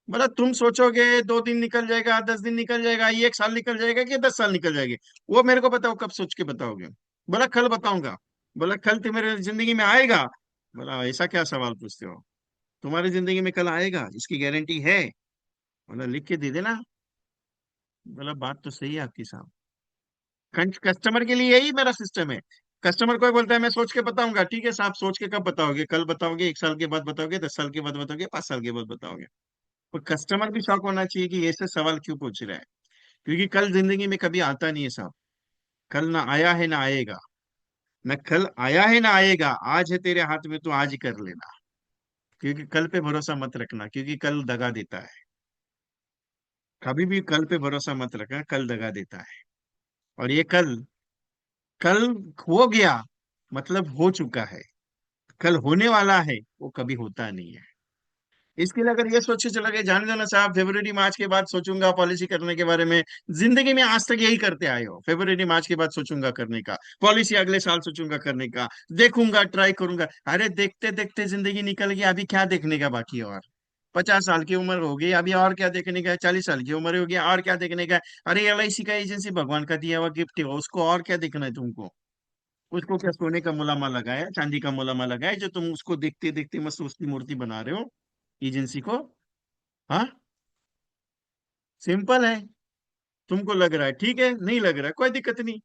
बोला तुम सोचोगे 2 दिन निकल जाएगा, 10 दिन निकल जाएगा, ये 1 साल निकल जाएगा कि 10 साल निकल जाएंगे, वो मेरे को बताओ कब सोच के बताओगे? बोला कल बताऊंगा। बोला कल तुम्हारे जिंदगी में आएगा? बोला ऐसा क्या सवाल पूछते हो? तुम्हारी जिंदगी में कल आएगा इसकी गारंटी है? बोला लिख के दे देना। बोला बात तो सही है आपकी साहब। कस्टमर के लिए यही मेरा सिस्टम है। कस्टमर कोई बोलता है मैं सोच के बताऊंगा, ठीक है साहब सोच के कब बताओगे? कल बताओगे, 1 साल के बाद बताओगे, 10 साल के बाद बताओगे, 5 साल के बाद बताओगे? और कस्टमर भी शौक होना चाहिए कि ऐसे सवाल क्यों पूछ रहा है। क्योंकि कल जिंदगी में कभी आता नहीं है साहब। कल ना आया है ना आएगा। ना कल आया है ना आएगा। आज है तेरे हाथ में तो आज ही कर लेना। क्योंकि कल पे भरोसा मत रखना, क्योंकि कल दगा देता है। कभी भी कल पे भरोसा मत रखना, कल दगा देता है। और ये कल, कल हो गया मतलब हो चुका है। कल होने वाला है वो कभी होता नहीं है। इसके लिए अगर ये सोचे चला गया, जाने दो ना साहब, फरवरी मार्च के बाद सोचूंगा पॉलिसी करने के बारे में। जिंदगी में आज तक यही करते आए हो, फरवरी मार्च के बाद सोचूंगा करने का, पॉलिसी अगले साल सोचूंगा करने का, देखूंगा, ट्राई करूंगा। अरे देखते देखते जिंदगी निकल गई, अभी क्या देखने का बाकी है? और 50 साल की उम्र हो गई, अभी और क्या देखने का है? 40 साल की उम्र हो गई, और क्या देखने का है? अरे एलआईसी का एजेंसी भगवान का दिया हुआ गिफ्ट है, उसको और क्या देखना है तुमको? उसको क्या सोने का मुलामा लगाया, चांदी का मुलामा लगाया, जो तुम उसको देखते देखते मस्त उसकी मूर्ति बना रहे हो एजेंसी को? हाँ, सिंपल है। तुमको लग रहा है ठीक है, नहीं लग रहा है कोई दिक्कत नहीं।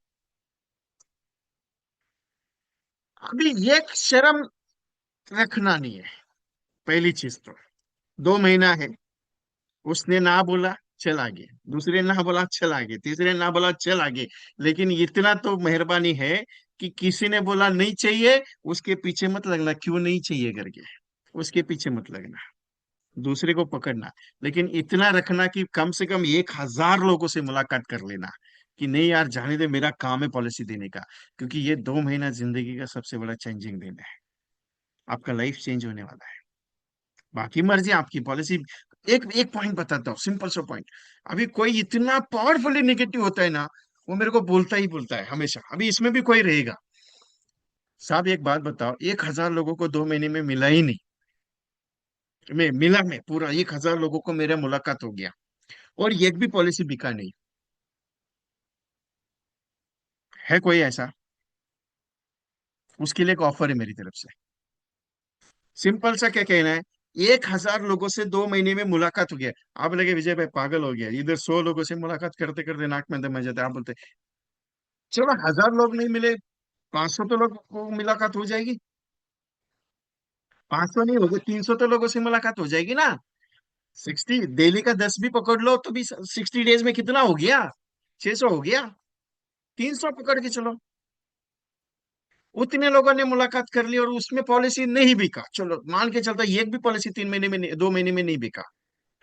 अभी ये शर्म रखना नहीं है, पहली चीज तो। 2 महीना है, उसने ना बोला, चल आगे। दूसरे ना बोला, चल आगे। तीसरे ना बोला, चल आगे। लेकिन इतना तो मेहरबानी है कि किसी ने बोला नहीं चाहिए, उसके पीछे मत लगना क्यों नहीं चाहिए करके, उसके पीछे मत लगना, दूसरे को पकड़ना। लेकिन इतना रखना कि कम से कम 1,000 लोगों से मुलाकात कर लेना कि नहीं यार जाने दे, मेरा काम है पॉलिसी देने का। क्योंकि ये 2 महीना जिंदगी का सबसे बड़ा चेंजिंग दिन है, आपका लाइफ चेंज होने वाला है। बाकी मर्जी आपकी पॉलिसी। एक एक पॉइंट बताता हूँ, सिंपल सा पॉइंट। अभी कोई इतना पावरफुली नेगेटिव होता है ना, वो मेरे को बोलता ही बोलता है हमेशा। अभी इसमें भी कोई रहेगा, साहब एक बात बताओ, 1,000 लोगों को 2 महीने में मिला ही नहीं। मैं मिला, मैं पूरा 1,000 लोगों को मेरा मुलाकात हो गया, और एक भी पॉलिसी बिका नहीं। है कोई ऐसा? उसके लिए एक ऑफर है मेरी तरफ से। सिंपल सा क्या कहना है, 1,000 लोगों से 2 महीने में मुलाकात हो गया। आप लगे विजय भाई पागल हो गया, इधर 100 लोगों से मुलाकात करते करते नाक में दम आ जाता है। आप बोलते चलो 1,000 लोग नहीं मिले, 500 तो लोग को मुलाकात हो जाएगी। 500 नहीं होगी, 300 तो लोगों से मुलाकात हो जाएगी ना। 60 डेली का 10 भी पकड़ लो तो भी 60 डेज में कितना हो गया? 600 हो गया। 300 पकड़ के चलो, उतने लोगों ने मुलाकात कर ली और उसमें पॉलिसी नहीं बिका। चलो मान के चलता एक भी पॉलिसी 3 महीने में 2 महीने में नहीं बिका।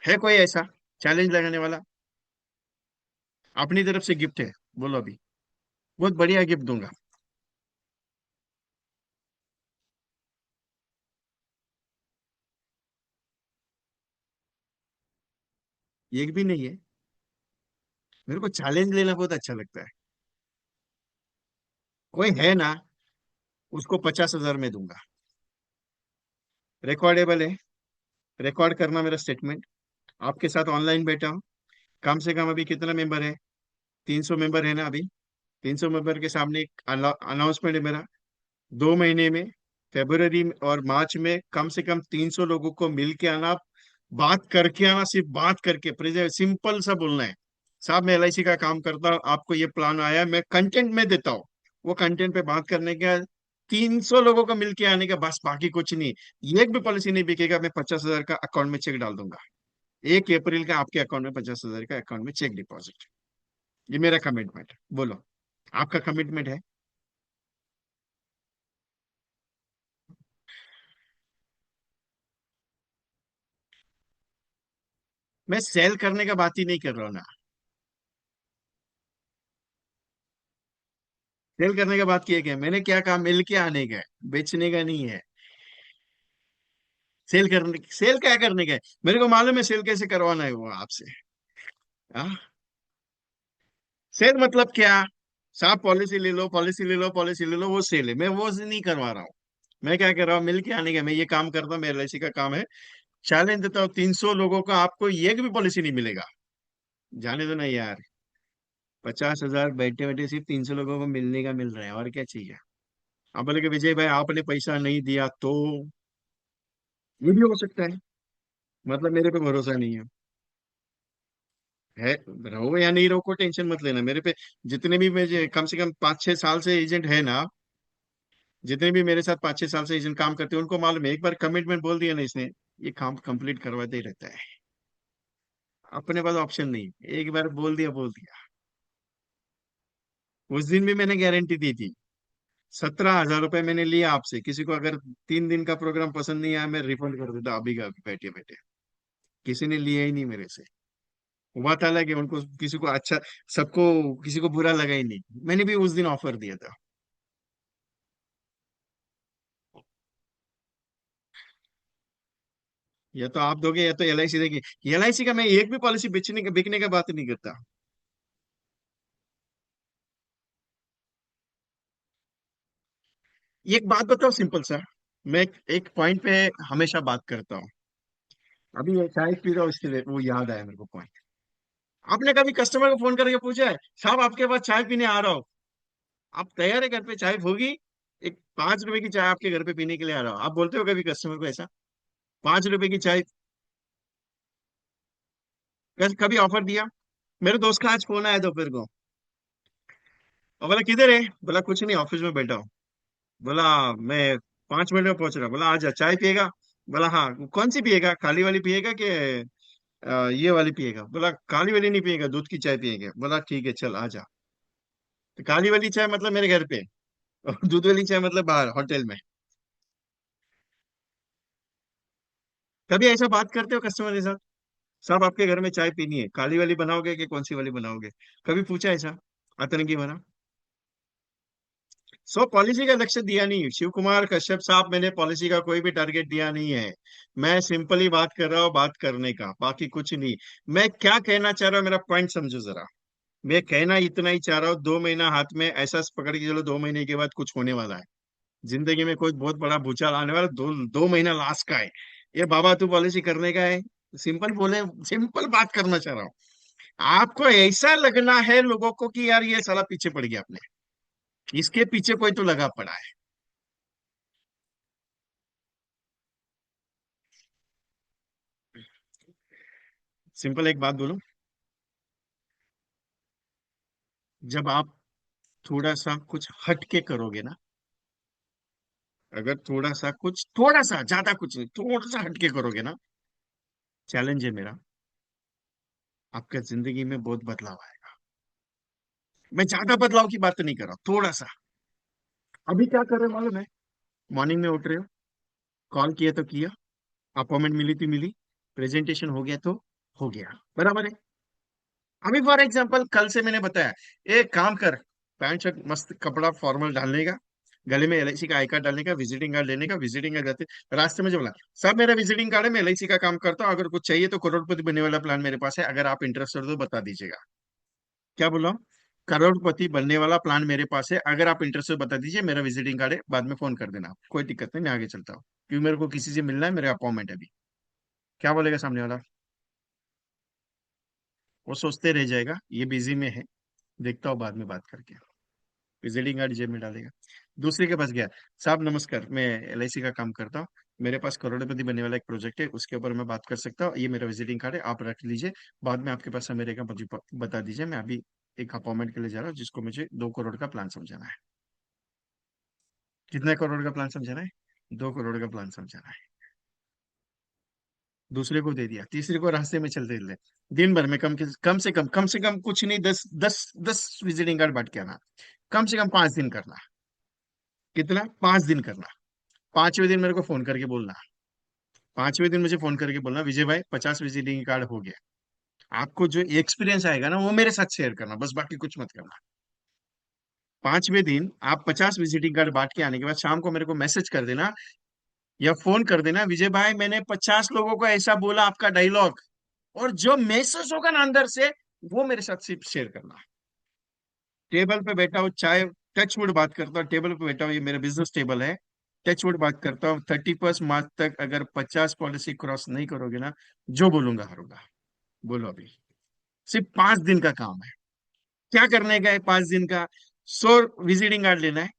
है कोई ऐसा चैलेंज लगाने वाला? अपनी तरफ से गिफ्ट है, बोलो अभी। बहुत बढ़िया गिफ्ट दूंगा। एक भी नहीं है? मेरे को चैलेंज लेना बहुत अच्छा लगता है। कोई है ना, उसको 50,000 में दूंगा। रिकॉर्डेबल है, रिकॉर्ड करना मेरा स्टेटमेंट। आपके साथ ऑनलाइन बैठा हूँ, कम से कम अभी कितना मेंबर है? 300 मेंबर है ना अभी? 300 मेंबर के सामने एक अनाउंसमेंट है मेरा। 2 महीने में, फरवरी और मार्च में कम से कम 300 लोगों को मिल के आना, बात करके आना, सिर्फ बात करके प्रेजेंट, सिंपल सा बोलना है, साहब मैं एलआईसी का काम करता हूँ, आपको ये प्लान आया है, मैं कंटेंट में देता हूँ। वो कंटेंट पे बात करने का, 300 लोगों को मिल के आने का, बस बाकी कुछ नहीं। एक भी पॉलिसी नहीं बिकेगा, मैं 50,000 का अकाउंट में चेक डाल दूंगा। 1 अप्रैल का आपके अकाउंट में 50,000 का अकाउंट में चेक डिपॉजिट। ये मेरा कमिटमेंट है, बोलो आपका कमिटमेंट है? मैं सेल करने का बात ही नहीं कर रहा हूँ ना। सेल करने का बात किया क्या? मैंने क्या कहा, मिल के आने का है, बेचने का नहीं है। सेल क्या करने का है? मेरे को मालूम है सेल कैसे करवाना है वो आपसे। हाँ, सेल मतलब क्या? साहब पॉलिसी ले लो, पॉलिसी ले लो, पॉलिसी ले लो, वो सेल है। मैं वो नहीं करवा रहा हूँ। मैं क्या कर रहा हूँ, मिल के आने का। मैं ये काम करता हूँ, मेरे एलआईसी का काम है। चैलेंज देता हूँ, 300 लोगों का आपको एक भी पॉलिसी नहीं मिलेगा। जाने दो ना यार, 50,000 बैठे बैठे सिर्फ 300 लोगों को मिलने का मिल रहा है, और क्या चाहिए? आप बोले कि विजय भाई आपने पैसा नहीं दिया तो? ये भी हो सकता है, मतलब मेरे पे भरोसा नहीं है। है, रहो या नहीं रहो, कोई टेंशन मत लेना मेरे पे। जितने भी मुझे कम से कम 5-6 साल से एजेंट है ना, जितने भी मेरे साथ 5-6 साल से एजेंट काम करते हैं, उनको मालूम है, एक बार कमिटमेंट बोल दिया ना इसने, ये काम कंप्लीट करवाते ही रहता है। अपने पास ऑप्शन नहीं, एक बार बोल दिया बोल दिया। उस दिन भी मैंने गारंटी दी थी। 17,000 रुपये मैंने लिया आपसे, किसी को अगर 3 दिन का प्रोग्राम पसंद नहीं आया, मैं रिफंड कर देता अभी का अभी, बैठे बैठे। किसी ने लिया ही नहीं मेरे से। हुआ था कि उनको किसी को अच्छा, सबको, किसी को बुरा लगा ही नहीं। मैंने भी उस दिन ऑफर दिया था। या तो आप दोगे या तो एलआईसी देगी। एलआईसी का मैं एक भी पॉलिसी बेचने का बिकने का बात नहीं करता। एक बात बताओ सिंपल सा। मैं एक पॉइंट पे हमेशा बात करता हूँ। अभी ये चाय पी रहा हूँ इसके लिए वो याद आया मेरे को पॉइंट। आपने कभी कस्टमर को फोन करके पूछा है, साहब आपके पास चाय पीने आ रहा हूँ, आप तैयार है घर पे चाय होगी? एक 5 रुपए की चाय आपके घर पे पीने के लिए आ रहा हूँ, आप बोलते हो कभी कस्टमर को ऐसा? 5 रुपए की चाय कभी ऑफर दिया? मेरे दोस्त का आज फोन आया दोपहर को। और बोला किधर है? बोला कुछ नहीं, ऑफिस में बैठा हूँ। बोला मैं 5 मिनट में पहुंच रहा हूँ। बोला आजा, चाय पिएगा? बोला हाँ। कौन सी पिएगा, काली वाली पिएगा कि ये वाली पिएगा? बोला काली वाली नहीं पिएगा, दूध की चाय पिएगा। बोला ठीक है चल आजा। तो काली वाली चाय मतलब मेरे घर पे, और दूध वाली चाय मतलब बाहर होटल में। कभी ऐसा बात करते हो कस्टमर के साथ? साहब आपके घर में चाय पीनी है, काली वाली बनाओगे कि कौन सी वाली बनाओगे? कभी पूछा ऐसा आतंकी बना? सो पॉलिसी का लक्ष्य दिया नहीं शिव कुमार कश्यप साहब, मैंने पॉलिसी का कोई भी टारगेट दिया नहीं है। मैं सिंपली बात कर रहा हूँ बात करने का, बाकी कुछ नहीं। मैं क्या कहना चाह रहा हूँ, मेरा पॉइंट समझो जरा। मैं कहना इतना ही चाह रहा हूँ, 2 महीना हाथ में ऐसा पकड़ के चलो, 2 महीने के बाद कुछ होने वाला है। जिंदगी में कोई बहुत बड़ा भूचाल आने वाला, 2 महीना लास्ट का है। ये बाबा तू पॉलिसी करने का है। सिंपल बोले, सिंपल बात करना चाह रहा हूँ। आपको ऐसा लगना है लोगों को कि यार ये साला पीछे पड़ गया अपने, इसके पीछे कोई तो लगा पड़ा है। सिंपल एक बात बोलूं, जब आप थोड़ा सा कुछ हट के करोगे ना, अगर थोड़ा सा कुछ, थोड़ा सा, ज्यादा कुछ नहीं, थोड़ा सा हट के करोगे ना, चैलेंज है मेरा, आपके जिंदगी में बहुत बदलाव आएगा। मैं ज्यादा बदलाव की बात नहीं कर रहा, थोड़ा सा। अभी क्या कर रहे हो मालूम है? मॉर्निंग में उठ रहे हो, कॉल किया तो किया, अपॉइंटमेंट मिली तो मिली, प्रेजेंटेशन हो गया तो हो गया, बराबर है। अभी फॉर एग्जांपल कल से मैंने बताया, एक काम कर, पैंट शर्ट मस्त कपड़ा फॉर्मल डालने का, गले में एलआईसी का आई कार्ड डालने का, विजिटिंग कार्ड लेने का, विजिटिंग कार्ड जाते रास्ते में जो बोला, सब मेरा विजिटिंग कार्ड है, मैं एलआईसी का काम करता हूँ, अगर कुछ चाहिए तो करोड़पति बनने वाला प्लान मेरे पास है, अगर आप इंटरेस्टेड हो तो बता दीजिएगा। क्या बोला? करोड़पति बनने वाला प्लान मेरे पास है, अगर आप इंटरेस्टेड बता दीजिए, मेरा विजिटिंग कार्ड है, बाद में फोन कर देना, कोई दिक्कत नहीं, मैं आगे चलता हूँ, क्योंकि मेरे को किसी से मिलना है, मेरे अपॉइंटमेंट है अभी। क्या बोलेगा सामने वाला? वो सोचते रह जाएगा ये बिजी में है, देखता हूँ बाद में बात करके, विजिटिंग कार्ड जेब में डालेगा। दूसरे के पास गया, साहब नमस्कार, मैं एलआईसी का काम करता हूँ, मेरे पास करोड़पति बनने वाला एक प्रोजेक्ट है, उसके ऊपर मैं बात कर सकता हूँ, ये मेरा विजिटिंग कार्ड है, आप रख लीजिए, बाद में आपके पास मेरे का मुझे बता दीजिए, मैं अभी एक अपॉइंटमेंट के लिए जा रहा हूँ जिसको मुझे 2 करोड़ का प्लान समझाना है। कितने करोड़ का प्लान समझाना है? 2 करोड़ का प्लान समझाना है। दूसरे को दे दिया, तीसरे को रास्ते में चलते चलते दिन भर में कम से कम कुछ नहीं, 10 10 विजिटिंग कार्ड बांट के आना, कम से कम 5 दिन करना। कितना? 5 दिन करना। 5वें दिन मेरे को फोन करके बोलना, 5वें दिन मुझे फोन करके बोलना, विजय भाई 50 विजिटिंग कार्ड हो गया। आपको जो एक्सपीरियंस आएगा ना वो मेरे साथ शेयर करना, बस बाकी कुछ मत करना। 5वें दिन आप 50 विजिटिंग कार्ड बांट के आने के बाद शाम को मेरे को मैसेज कर देना या फोन कर देना, विजय भाई मैंने 50 लोगों को ऐसा बोला आपका डायलॉग, और जो मैसेज होगा ना अंदर से, वो मेरे साथ सिर्फ शेयर करना। टेबल पे बैठा हूँ चाय, टचवुड बात करता हूँ, टेबल पे बैठा हूँ, ये मेरा बिजनेस टेबल है, टचवुड बात करता हूँ, 31 मार्च तक अगर 50 पॉलिसी क्रॉस नहीं करोगे ना, जो बोलूंगा हारूंगा। बोलो अभी। सिर्फ 5 दिन का काम है। क्या करने का है 5 दिन का? 100 विजिटिंग कार्ड लेना है।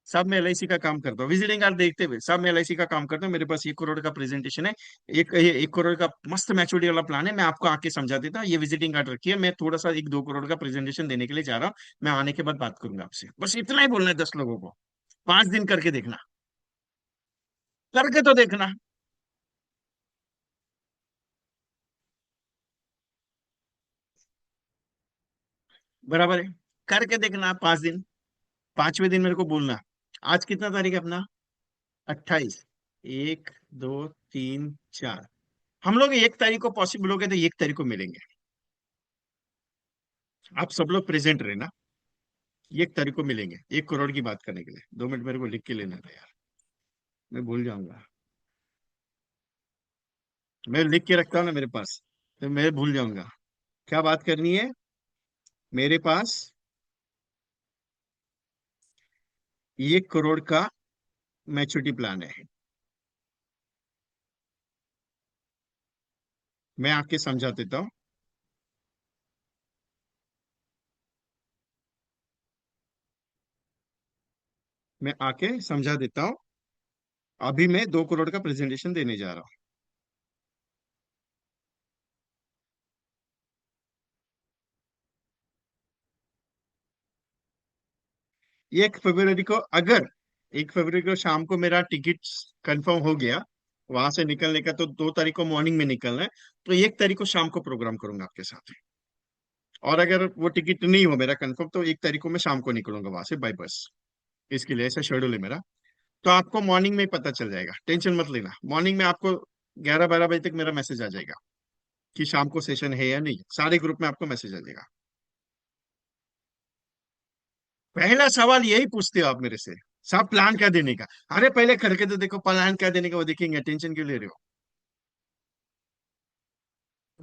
साहब मैं एलआईसी का काम करता हूँ, विजिटिंग कार्ड देखते हुए, साहब मैं एलआईसी का काम करता हूँ, मेरे पास 1 करोड़ का प्रेजेंटेशन है, 1 करोड़ का मस्त मैच्योरिटी वाला प्लान है, मैं आपको आके समझा देता हूँ, ये विजिटिंग कार्ड रखिए, मैं थोड़ा सा 1 2 करोड़ का प्रेजेंटेशन देने के लिए जा रहा हूँ, मैं आने के बाद बात करूंगा आपसे, बस इतना ही बोलना है 10 लोगों को। 5 दिन करके देखना, करके तो देखना। बराबर है, करके देखना 5 दिन। 5वें दिन मेरे को बोलना, आज कितना तारीख है अपना? 28। 1 2 3 4, हम लोग 1 तारीख को पॉसिबल हो गए तो 1 तारीख को मिलेंगे। आप सब लोग प्रेजेंट रहना, 1 तारीख को मिलेंगे 1 करोड़ की बात करने के लिए। 2 मिनट मेरे को लिख के लेना था यार, मैं भूल जाऊंगा। मैं लिख के रखता हूँ ना मेरे पास, तो मैं भूल जाऊंगा। क्या बात करनी है? मेरे पास 1 करोड़ का मैच्योरिटी प्लान है। मैं आके समझा देता हूँ। मैं आके समझा देता हूँ। अभी मैं 2 करोड़ का प्रेजेंटेशन देने जा रहा हूँ। 1 फरवरी को, अगर 1 फरवरी को शाम को मेरा टिकट कंफर्म हो गया, वहां से निकलने का, तो 2 तारीख को मॉर्निंग में निकलना है, तो 1 तारीख को शाम को प्रोग्राम करूंगा आपके साथ। और अगर वो टिकट नहीं हो मेरा कंफर्म, तो 1 तारीख को मैं शाम को निकलूंगा वहां से बाय बस। इसके लिए ऐसा शेड्यूल है मेरा। तो आपको मॉर्निंग में ही पता चल जाएगा, टेंशन मत लेना। मॉर्निंग में आपको 11-12 बजे तक मेरा मैसेज आ जाएगा कि शाम को सेशन है या नहीं। सारे ग्रुप में आपको मैसेज आ जाएगा। पहला सवाल यही पूछते हो आप मेरे से, सब प्लान क्या देने का। अरे पहले करके तो देखो, प्लान क्या देने का वो देखेंगे, टेंशन क्यों ले रहे हो?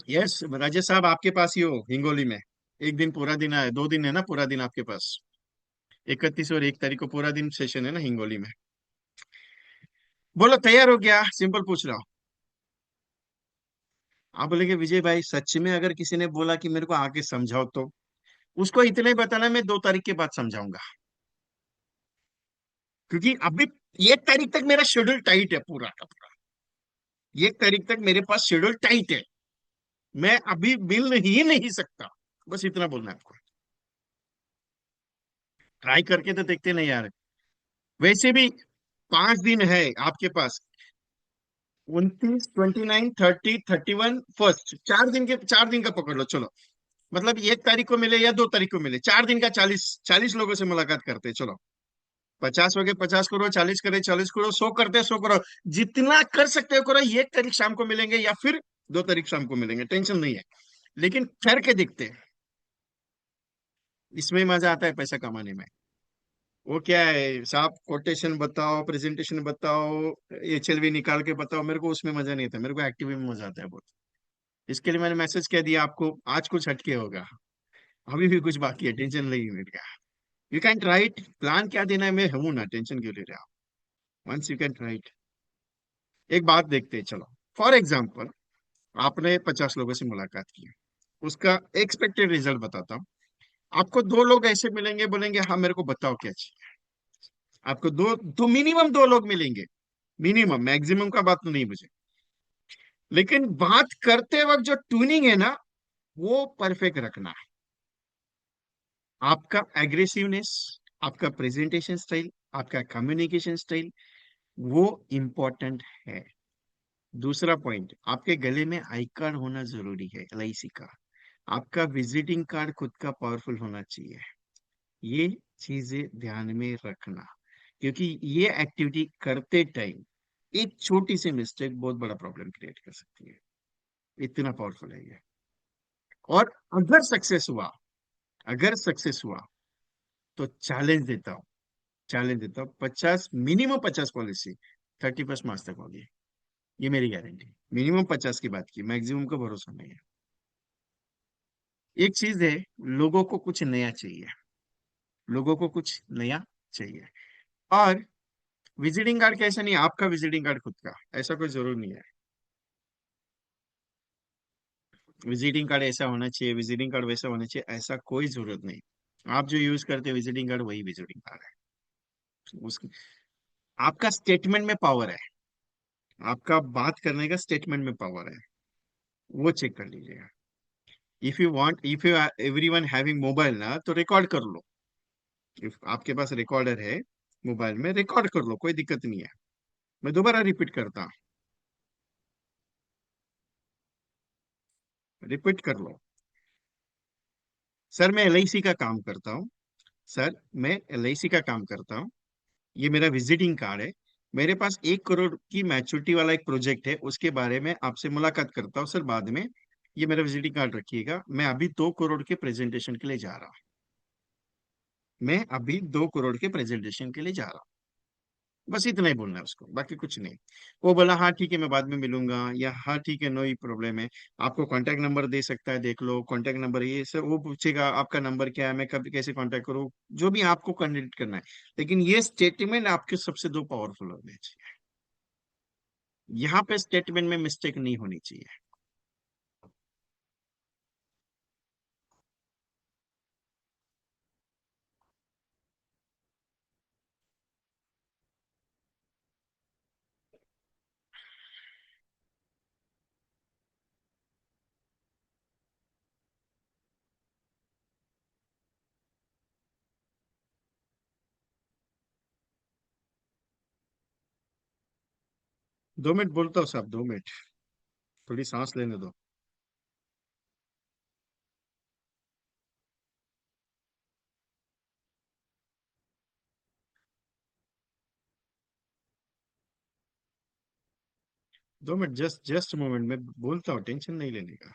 यस राजेश साहब, आपके पास ही हो हिंगोली में। एक दिन पूरा दिन है, 2 दिन है ना पूरा दिन आपके पास। 31 और 1 तारीख को पूरा दिन सेशन है ना हिंगोली में। बोलो तैयार हो गया, सिंपल पूछ रहा हूँ। आप बोलेंगे विजय भाई सच में अगर किसी ने बोला कि मेरे को आके समझाओ, तो उसको इतना ही बताना, मैं 2 तारीख के बाद समझाऊंगा। क्योंकि अभी 1 तारीख तक मेरा शेड्यूल टाइट है पूरा का पूरा। 1 तारीख तक मेरे पास शेड्यूल टाइट है। मैं अभी मिल ही नहीं सकता। बस इतना बोलना है आपको। ट्राई करके तो देखते नहीं यार। वैसे भी 5 दिन है आपके पास। 29, 29, 30, 31, 1, 4 दिन का पकड़ लो चलो। मतलब 1 तारीख को मिले या 2 तारीख को मिले, 4 दिन का 40 40 लोगों से मुलाकात करते हैं, चलो। 50 हो गए, 50 करो, 40 करे 40 करो, 100 करते 100 करो। जितना कर सकते हो करो। 1 तारीख शाम को मिलेंगे या फिर 2 तारीख शाम को मिलेंगे, टेंशन नहीं है। लेकिन करके देखते हैं। इसमें मजा आता है पैसा कमाने में। वो क्या है साहब, कोटेशन बताओ, प्रेजेंटेशन बताओ, HLV निकाल के बताओ, मेरे को उसमें मजा नहीं आता, मेरे को एक्टिव में मजा आता है बहुत। इसके लिए मैंने मैसेज कह दिया आपको, आज कुछ हटके होगा। अभी भी कुछ बाकी है, टेंशन नहीं मेरे का। यू कैन राइट, प्लान क्या देना है मैं हूं ना, टेंशन क्यों ले रहे हो? Once you can write. एक बात देखते हैं चलो। फॉर एग्जाम्पल, आपने 50 लोगों से मुलाकात की, उसका एक्सपेक्टेड रिजल्ट बताता हूँ। आपको 2 लोग ऐसे मिलेंगे, बोलेंगे हाँ मेरे को बताओ क्या चाहिए। आपको दो दो मिनिमम 2 लोग मिलेंगे। मिनिमम, मैक्सिमम का बात तो नहीं मुझे। लेकिन बात करते वक्त जो ट्यूनिंग है ना, वो परफेक्ट रखना है। आपका एग्रेसिवनेस, आपका प्रेजेंटेशन स्टाइल, आपका कम्युनिकेशन स्टाइल, वो इम्पोर्टेंट है। दूसरा पॉइंट, आपके गले में आई कार्ड होना जरूरी है, LIC का। आपका विजिटिंग कार्ड खुद का पावरफुल होना चाहिए। ये चीजें ध्यान में रखना। क्योंकि ये एक्टिविटी करते टाइम एक छोटी सी मिस्टेक बहुत बड़ा प्रॉब्लम क्रिएट कर सकती है। इतना पावरफुल है ये। और अगर सक्सेस हुआ, अगर सक्सेस हुआ, तो चैलेंज देता हूँ, चैलेंज देता हूँ, 50, मिनिमम 50 पॉलिसी 31 मार्च तक होगी। ये मेरी गारंटी। मिनिमम 50 की बात की, मैक्सिमम का भरोसा नहीं है। एक चीज है, लोगों को कुछ नया चाहिए। लोगों को कुछ नया चाहिए। और विजिटिंग कार्ड कैसा नहीं, आपका विजिटिंग कार्ड खुद का, ऐसा कोई जरूर नहीं है। विजिटिंग कार्ड ऐसा होना चाहिए, विजिटिंग कार्ड वैसा होना चाहिए, ऐसा कोई जरूरत नहीं। आप जो यूज करते हैं विजिटिंग कार्ड, वही विजिटिंग कार्ड है। आपका स्टेटमेंट में पावर है। आपका बात करने का स्टेटमेंट में पावर है। वो चेक कर लीजिएगा। If you everyone having mobile ना, तो रिकॉर्ड कर लो। इफ आपके पास रिकॉर्डर है मोबाइल में, रिकॉर्ड कर लो, कोई दिक्कत नहीं है। मैं दोबारा रिपीट करता हूँ, रिपीट कर लो। सर मैं LIC का काम करता हूँ। सर मैं LIC का काम करता हूँ। ये मेरा विजिटिंग कार्ड है। मेरे पास 1 करोड़ की मैच्योरिटी वाला एक प्रोजेक्ट है, उसके बारे में आपसे मुलाकात करता हूँ सर बाद में। ये मेरा विजिटिंग कार्ड रखिएगा। मैं अभी 2 करोड़ के प्रेजेंटेशन के लिए जा रहा हूँ। मैं अभी 2 करोड़ के प्रेजेंटेशन के लिए जा रहा हूँ। बस इतना ही बोलना है उसको, बाकी कुछ नहीं। वो बोला हाँ ठीक है मैं बाद में मिलूंगा, या हाँ ठीक है नो ही प्रॉब्लम है, आपको कांटेक्ट नंबर दे सकता है, देख लो कांटेक्ट नंबर ये सर, वो पूछेगा आपका नंबर क्या है, मैं कब कैसे कांटेक्ट करूँ, जो भी आपको कंडक्ट करना है। लेकिन ये स्टेटमेंट आपके सबसे दो पावरफुल होने चाहिए, यहाँ पे स्टेटमेंट में मिस्टेक नहीं होनी चाहिए। 2 मिनट बोलता हूँ साहब, 2 मिनट, थोड़ी सांस लेने दो। 2 मिनट, जस्ट जस्ट मोमेंट में बोलता हूँ, टेंशन नहीं लेने का।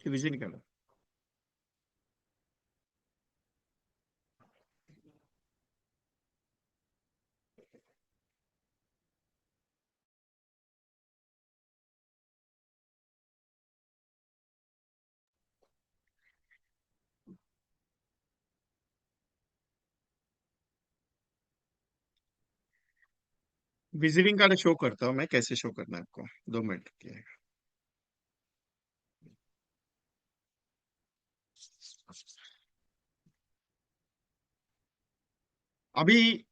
विजय निकालो। विजिटिंग कार्ड शो करता हूँ मैं, कैसे शो करना है आपको, 2 मिनट के। अभी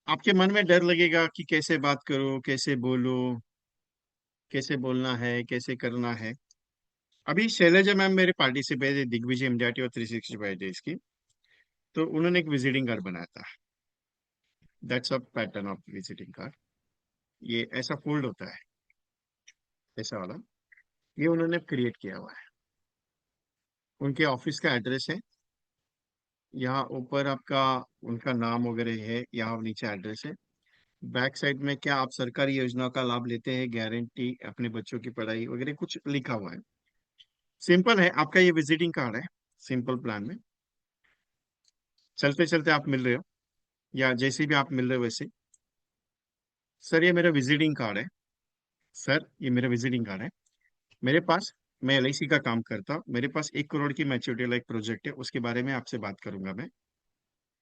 आपके मन में डर लगेगा कि कैसे बात करूं, कैसे बोलूं, कैसे बोलना है, कैसे करना है। अभी शैलजा मैम मेरे पार्टिसिपेट है दिग्विजय एमडीआरटी और 365 डेज की, तो उन्होंने एक विजिटिंग कार्ड बनाया था। That's a pattern of visiting card. ये ऐसा फोल्ड होता है, ऐसा वाला, ये उन्होंने क्रिएट किया हुआ है। उनके ऑफिस का एड्रेस है, यहाँ ऊपर आपका उनका नाम वगैरह है, यहाँ नीचे एड्रेस है। बैक साइड में क्या आप सरकारी योजनाओं का लाभ लेते हैं, गारंटी अपने बच्चों की पढ़ाई वगैरह कुछ लिखा हुआ है। सिंपल है, आपका ये विजिटिंग कार्ड है, सिंपल प्लान में। चलते चलते आप मिल रहे हो, या जैसे भी आप मिल रहे हो वैसे, सर ये मेरा विजिटिंग कार्ड है, सर ये मेरा विजिटिंग कार्ड है, मेरे पास, मैं एलआईसी का काम करता हूँ, मेरे पास 1 करोड़ की मैच्योरिटी वाला एक प्रोजेक्ट है, उसके बारे में आपसे बात करूंगा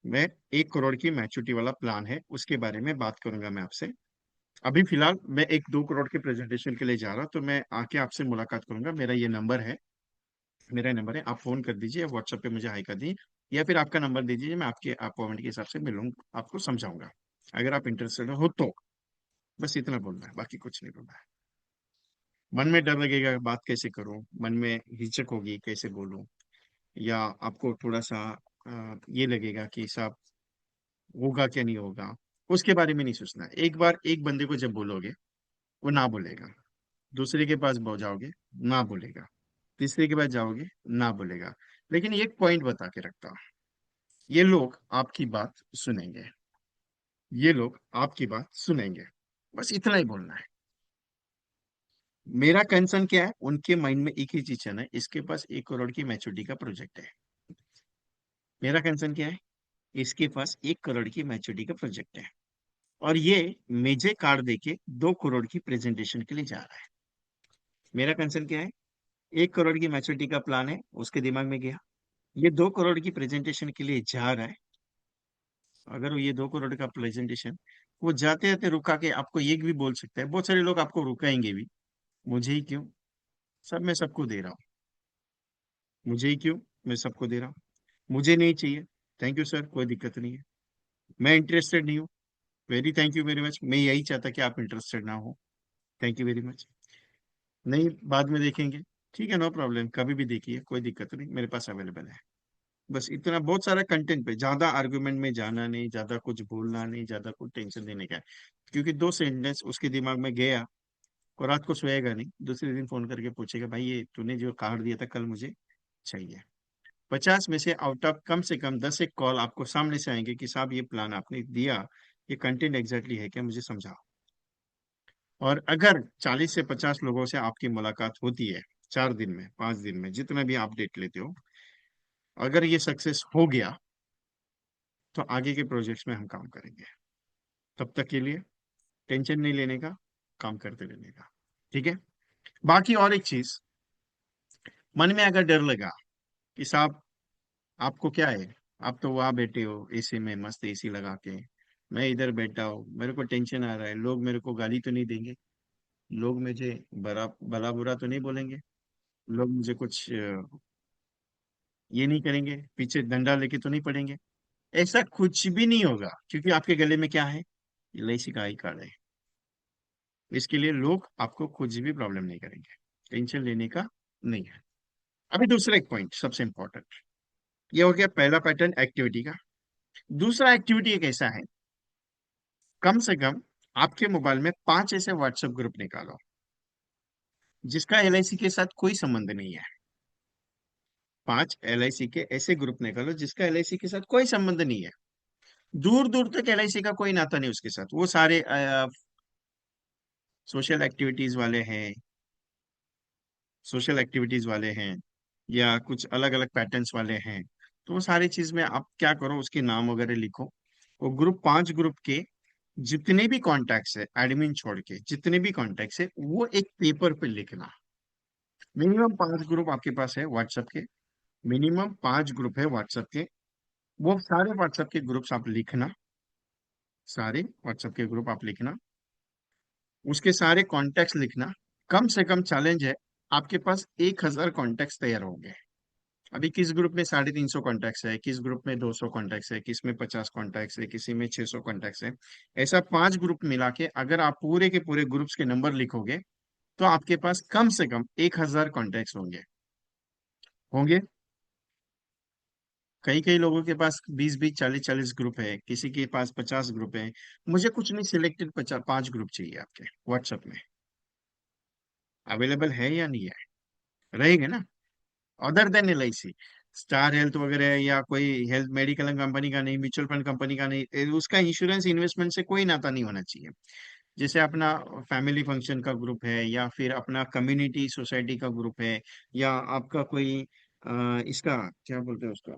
मैं 1 करोड़ की मैच्योरिटी वाला प्लान है, उसके बारे में बात करूंगा मैं आपसे। अभी फिलहाल मैं एक 2 करोड़ के प्रेजेंटेशन के लिए जा रहा हूँ, तो मैं आके आपसे मुलाकात करूंगा, मेरा ये नंबर है, मेरा नंबर है, आप फोन कर दीजिए, व्हाट्सएप पे मुझे हाई कर दीजिए, या फिर आपका नंबर दे दीजिए, मैं आपके अपॉइंटमेंट के हिसाब से मिलूंगा, आपको समझाऊंगा, अगर आप इंटरेस्टेड हो तो। बस इतना बोलना है, बाकी कुछ नहीं बोलना है। मन में डर लगेगा, बात कैसे करूं, मन में हिचक होगी कैसे बोलूं, या आपको थोड़ा सा ये लगेगा कि साहब होगा क्या नहीं होगा, उसके बारे में नहीं सोचना है। एक बार एक बंदे को जब बोलोगे, वो ना बोलेगा, दूसरे के पास जाओगे, ना बोलेगा, तीसरे के पास जाओगे, ना बोलेगा। लेकिन एक पॉइंट बता के रखता हूं, ये लोग आपकी बात सुनेंगे, ये लोग आपकी बात सुनेंगे, बस इतना ही बोलना है। मेरा कंसर्न क्या है, उनके माइंड में एक ही चीज है ना, इसके पास 1 करोड़ की मैच्योरिटी का प्रोजेक्ट है। मेरा कंसर्न क्या है, इसके पास 1 करोड़ की मैच्योरिटी का प्रोजेक्ट है, और ये मेजे कार्ड देके 2 करोड़ की प्रेजेंटेशन के लिए जा रहा है। मेरा कंसर्न क्या है, 1 करोड़ की मैच्योरिटी का प्लान है उसके दिमाग में गया, ये 2 करोड़ की प्रेजेंटेशन के लिए जा रहा है। अगर वो ये 2 करोड़ का प्रेजेंटेशन, वो जाते जाते रुका के आपको ये भी बोल सकता है, बहुत सारे लोग आपको रुकाएंगे भी, मुझे ही क्यों, सब मैं सबको दे रहा हूँ, मुझे ही क्यों, मैं सबको दे रहा हूँ, मुझे नहीं चाहिए, थैंक यू सर, कोई दिक्कत नहीं है, मैं इंटरेस्टेड नहीं हूँ, very thank you very much, मैं यही चाहता कि आप इंटरेस्टेड ना हो, थैंक यू वेरी मच, नहीं बाद में देखेंगे, ठीक है, नो प्रॉब्लम, कभी भी देखिए, कोई दिक्कत नहीं, मेरे पास अवेलेबल है। बस इतना, बहुत सारा कंटेंट पे ज्यादा आर्गुमेंट में जाना नहीं, ज्यादा कुछ बोलना नहीं, ज्यादा कुछ टेंशन देने का है। क्योंकि दो सेंटेंस उसके दिमाग में गया, और रात को सोएगा नहीं, दूसरे दिन फोन करके पूछेगा, भाई ये तूने जो कार्ड दिया था कल मुझे चाहिए। 50 में से आउट ऑफ कम से कम 10 एक कॉल आपको सामने से आएंगे कि साहब ये प्लान आपने दिया, ये कंटेंट एग्जैक्टली है क्या, मुझे समझाओ। और अगर 40 से 50 लोगों से आपकी मुलाकात होती है 4 दिन में, 5 दिन में, जितना भी आप डेट लेते हो, अगर ये सक्सेस हो गया, तो आगे के प्रोजेक्ट्स में हम काम करेंगे। तब तक के लिए टेंशन नहीं लेने का, काम करते रहने का। ठीक है। बाकी और एक चीज, मन में अगर डर लगा कि साहब आपको क्या है, आप तो वहां बैठे हो एसी में, मस्त एसी लगा के, मैं इधर बैठा हूँ, मेरे को टेंशन आ रहा है, लोग मेरे को गाली तो नहीं देंगे, लोग मुझे बड़ा भला बुरा तो नहीं बोलेंगे, लोग मुझे कुछ ये नहीं करेंगे, पीछे डंडा लेके तो नहीं पड़ेंगे। ऐसा कुछ भी नहीं होगा, क्योंकि आपके गले में क्या है, एलआईसी का आई कार्ड है। इसके लिए लोग आपको कुछ भी प्रॉब्लम नहीं करेंगे, टेंशन लेने का नहीं है। अभी दूसरा एक पॉइंट सबसे इंपॉर्टेंट, ये हो गया पहला पैटर्न एक्टिविटी का। दूसरा एक्टिविटी एक ऐसा है, कम से कम आपके मोबाइल में 5 ऐसे व्हाट्सएप ग्रुप निकालो जिसका एलआईसी के साथ कोई संबंध नहीं है। 5 एलआईसी के ऐसे ग्रुप निकालो जिसका एलआईसी के साथ कोई संबंध नहीं है, दूर दूर तक एलआईसी का कोई नाता नहीं उसके साथ, वो सारे सोशल एक्टिविटीज वाले हैं, सोशल एक्टिविटीज वाले हैं, या कुछ अलग अलग पैटर्न्स वाले हैं। तो वो सारी चीज में आप क्या करो, उसके नाम वगैरह लिखो। वो ग्रुप, 5 ग्रुप के जितने भी कॉन्टैक्ट्स है, एडमिन छोड़ के जितने भी कॉन्टैक्ट्स है, वो एक पेपर पे लिखना। मिनिमम 5 ग्रुप आपके पास है व्हाट्सएप के, मिनिमम 5 ग्रुप है व्हाट्सएप के, वो सारे व्हाट्सएप के ग्रुप्स आप लिखना, सारे व्हाट्सएप के ग्रुप आप लिखना, उसके सारे कॉन्टैक्ट्स लिखना। कम से कम चैलेंज है, आपके पास 1,000 कॉन्टैक्ट्स तैयार होंगे। अभी किस ग्रुप में 350 कॉन्टैक्ट्स है, किस ग्रुप में 200 कॉन्टैक्ट्स है, किस में 50 कॉन्टैक्ट्स है, किसी में 600 कॉन्टैक्ट्स है। ऐसा 5 ग्रुप मिला के अगर आप पूरे के पूरे ग्रुप्स के नंबर लिखोगे, तो आपके पास कम से कम 1,000 कॉन्टैक्ट्स होंगे। होंगे। कई कई लोगों के पास 20-20, 40-40 ग्रुप है, किसी के पास 50 ग्रुप है। मुझे कुछ नहीं, सिलेक्टेड 5 ग्रुप चाहिए आपके व्हाट्सएप में। अवेलेबल है या नहीं है, रहेंगे ना। Other than LIC, star health वगैरह, या कोई हेल्थ मेडिकल कंपनी का नहीं, म्यूचुअल फंड कंपनी का नहीं, उसका इंश्योरेंस इन्वेस्टमेंट से कोई नाता नहीं होना चाहिए। जैसे अपना फैमिली फंक्शन का ग्रुप है, या फिर अपना कम्युनिटी सोसाइटी का ग्रुप है, या आपका कोई इसका क्या बोलते हैं उसका,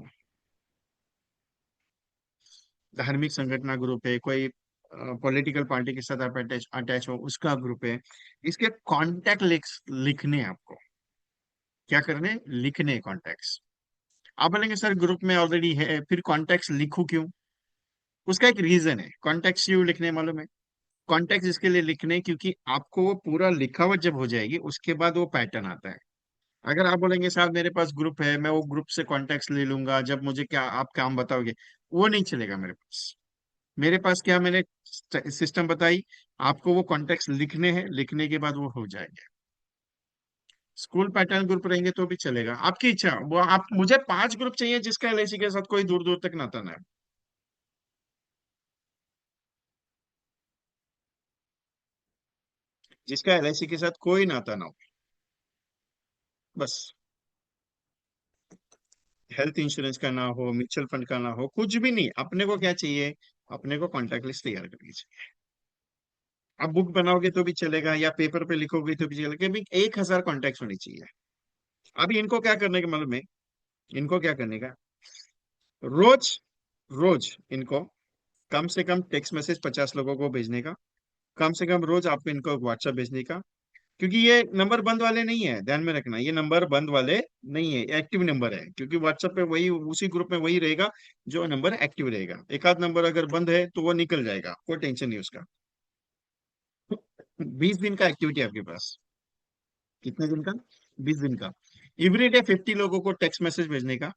धार्मिक संगठन ग्रुप है, कोई पॉलिटिकल पार्टी के साथ आप अटैच अटैच हो, उसका ग्रुप है। इसके कॉन्टैक्ट लिखने हैं आपको। क्या करने, लिखने कॉन्टैक्ट्स। आप बोलेंगे सर ग्रुप में ऑलरेडी है, फिर कॉन्टेक्स्ट लिखूं क्यों। उसका एक रीजन है, कॉन्टेक्स्ट क्यों लिखने मालूम है। कॉन्टेक्स्ट इसके लिए लिखने क्योंकि आपको वो पूरा लिखावट जब हो जाएगी, उसके बाद वो पैटर्न आता है। अगर आप बोलेंगे साहब मेरे पास ग्रुप है, मैं वो ग्रुप से कॉन्टेक्ट ले लूंगा जब मुझे क्या आप काम बताओगे, वो नहीं चलेगा मेरे पास। मेरे पास क्या, मैंने सिस्टम बताई, आपको वो कॉन्टेक्ट लिखने हैं, लिखने के बाद वो हो जाएंगे। स्कूल पैटर्न ग्रुप रहेंगे तो भी चलेगा, आपकी इच्छा। वो आप, मुझे 5 ग्रुप चाहिए जिसका एलआईसी के साथ कोई दूर दूर तक नाता ना है। जिसका एलआईसी के साथ कोई नाता ना हो, बस। हेल्थ इंश्योरेंस का ना हो, म्यूचुअल फंड का ना हो, कुछ भी नहीं, अपने को क्या चाहिए, अपने को कॉन्टैक्ट लिस्ट तैयार करनी चाहिए। आप बुक बनाओगे तो भी चलेगा, या पेपर पे लिखोगे तो भी चलेगा, भी 1,000 कॉन्टैक्ट होनी चाहिए। अभी इनको क्या करने का मालूम है, इनको क्या करने का, रोज रोज इनको कम से कम टेक्स्ट मैसेज 50 लोगों को भेजने का, कम से कम रोज आपको इनको व्हाट्सएप भेजने का। क्योंकि ये नंबर बंद वाले नहीं है, ध्यान में रखना, ये नंबर बंद वाले नहीं है, एक्टिव नंबर है। क्योंकि व्हाट्सएप पे वही, उसी ग्रुप में वही रहेगा जो नंबर एक्टिव रहेगा। एक आध नंबर अगर बंद है तो वो निकल जाएगा, कोई टेंशन नहीं उसका। 20 दिन का एक्टिविटी आपके पास। कितने दिन का, 20 दिन का। एवरीडे 50 लोगों को टेक्स्ट मैसेज भेजने का।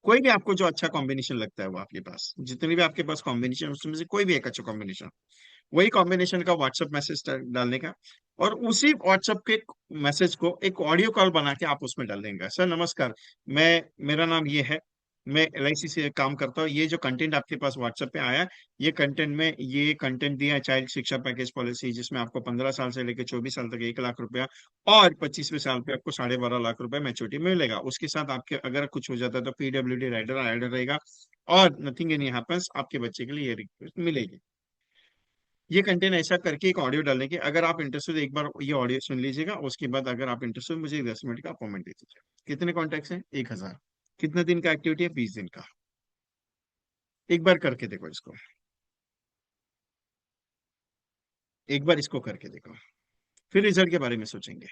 कोई भी आपको जो अच्छा कॉम्बिनेशन लगता है वो आपके पास, जितने भी आपके पास कॉम्बिनेशन, उसमें से कोई भी एक अच्छा कॉम्बिनेशन, वही कॉम्बिनेशन का व्हाट्सएप मैसेज डालने का। और उसी व्हाट्सएप के मैसेज को एक ऑडियो कॉल बना के आप उसमें डाल देंगे, सर नमस्कार, मैं मेरा नाम ये है, मैं एलआईसी से काम करता हूँ, ये जो कंटेंट आपके पास व्हाट्सएप पे आया है, ये कंटेंट में ये कंटेंट दिया है, चाइल्ड शिक्षा पैकेज पॉलिसी, जिसमें आपको 15 साल से लेकर 24 साल तक 1 लाख रुपया और 25वें साल पे आपको 12.5 लाख रुपए मैच्योरिटी मिलेगा। उसके साथ आपके अगर कुछ हो जाता है तो पीडब्ल्यूडी राइडर ऐड रहेगा, और नथिंग एनी हैपेंस, आपके बच्चे के लिए ये रिक्वेस्ट मिलेगी। ये कंटेंट ऐसा करके एक ऑडियो डालने की, अगर आप इंटरेस्टेड, एक बार ये ऑडियो सुन लीजिएगा, उसके बाद अगर आप इंटरेस्टेड, मुझे 10 मिनट का अपॉइंटमेंट दे दीजिए। कितने कॉन्टेक्ट हैं? 1,000। कितने दिन का एक्टिविटी है? 20 दिन का। एक बार करके देखो इसको, एक बार इसको करके देखो, फिर रिजल्ट के बारे में सोचेंगे।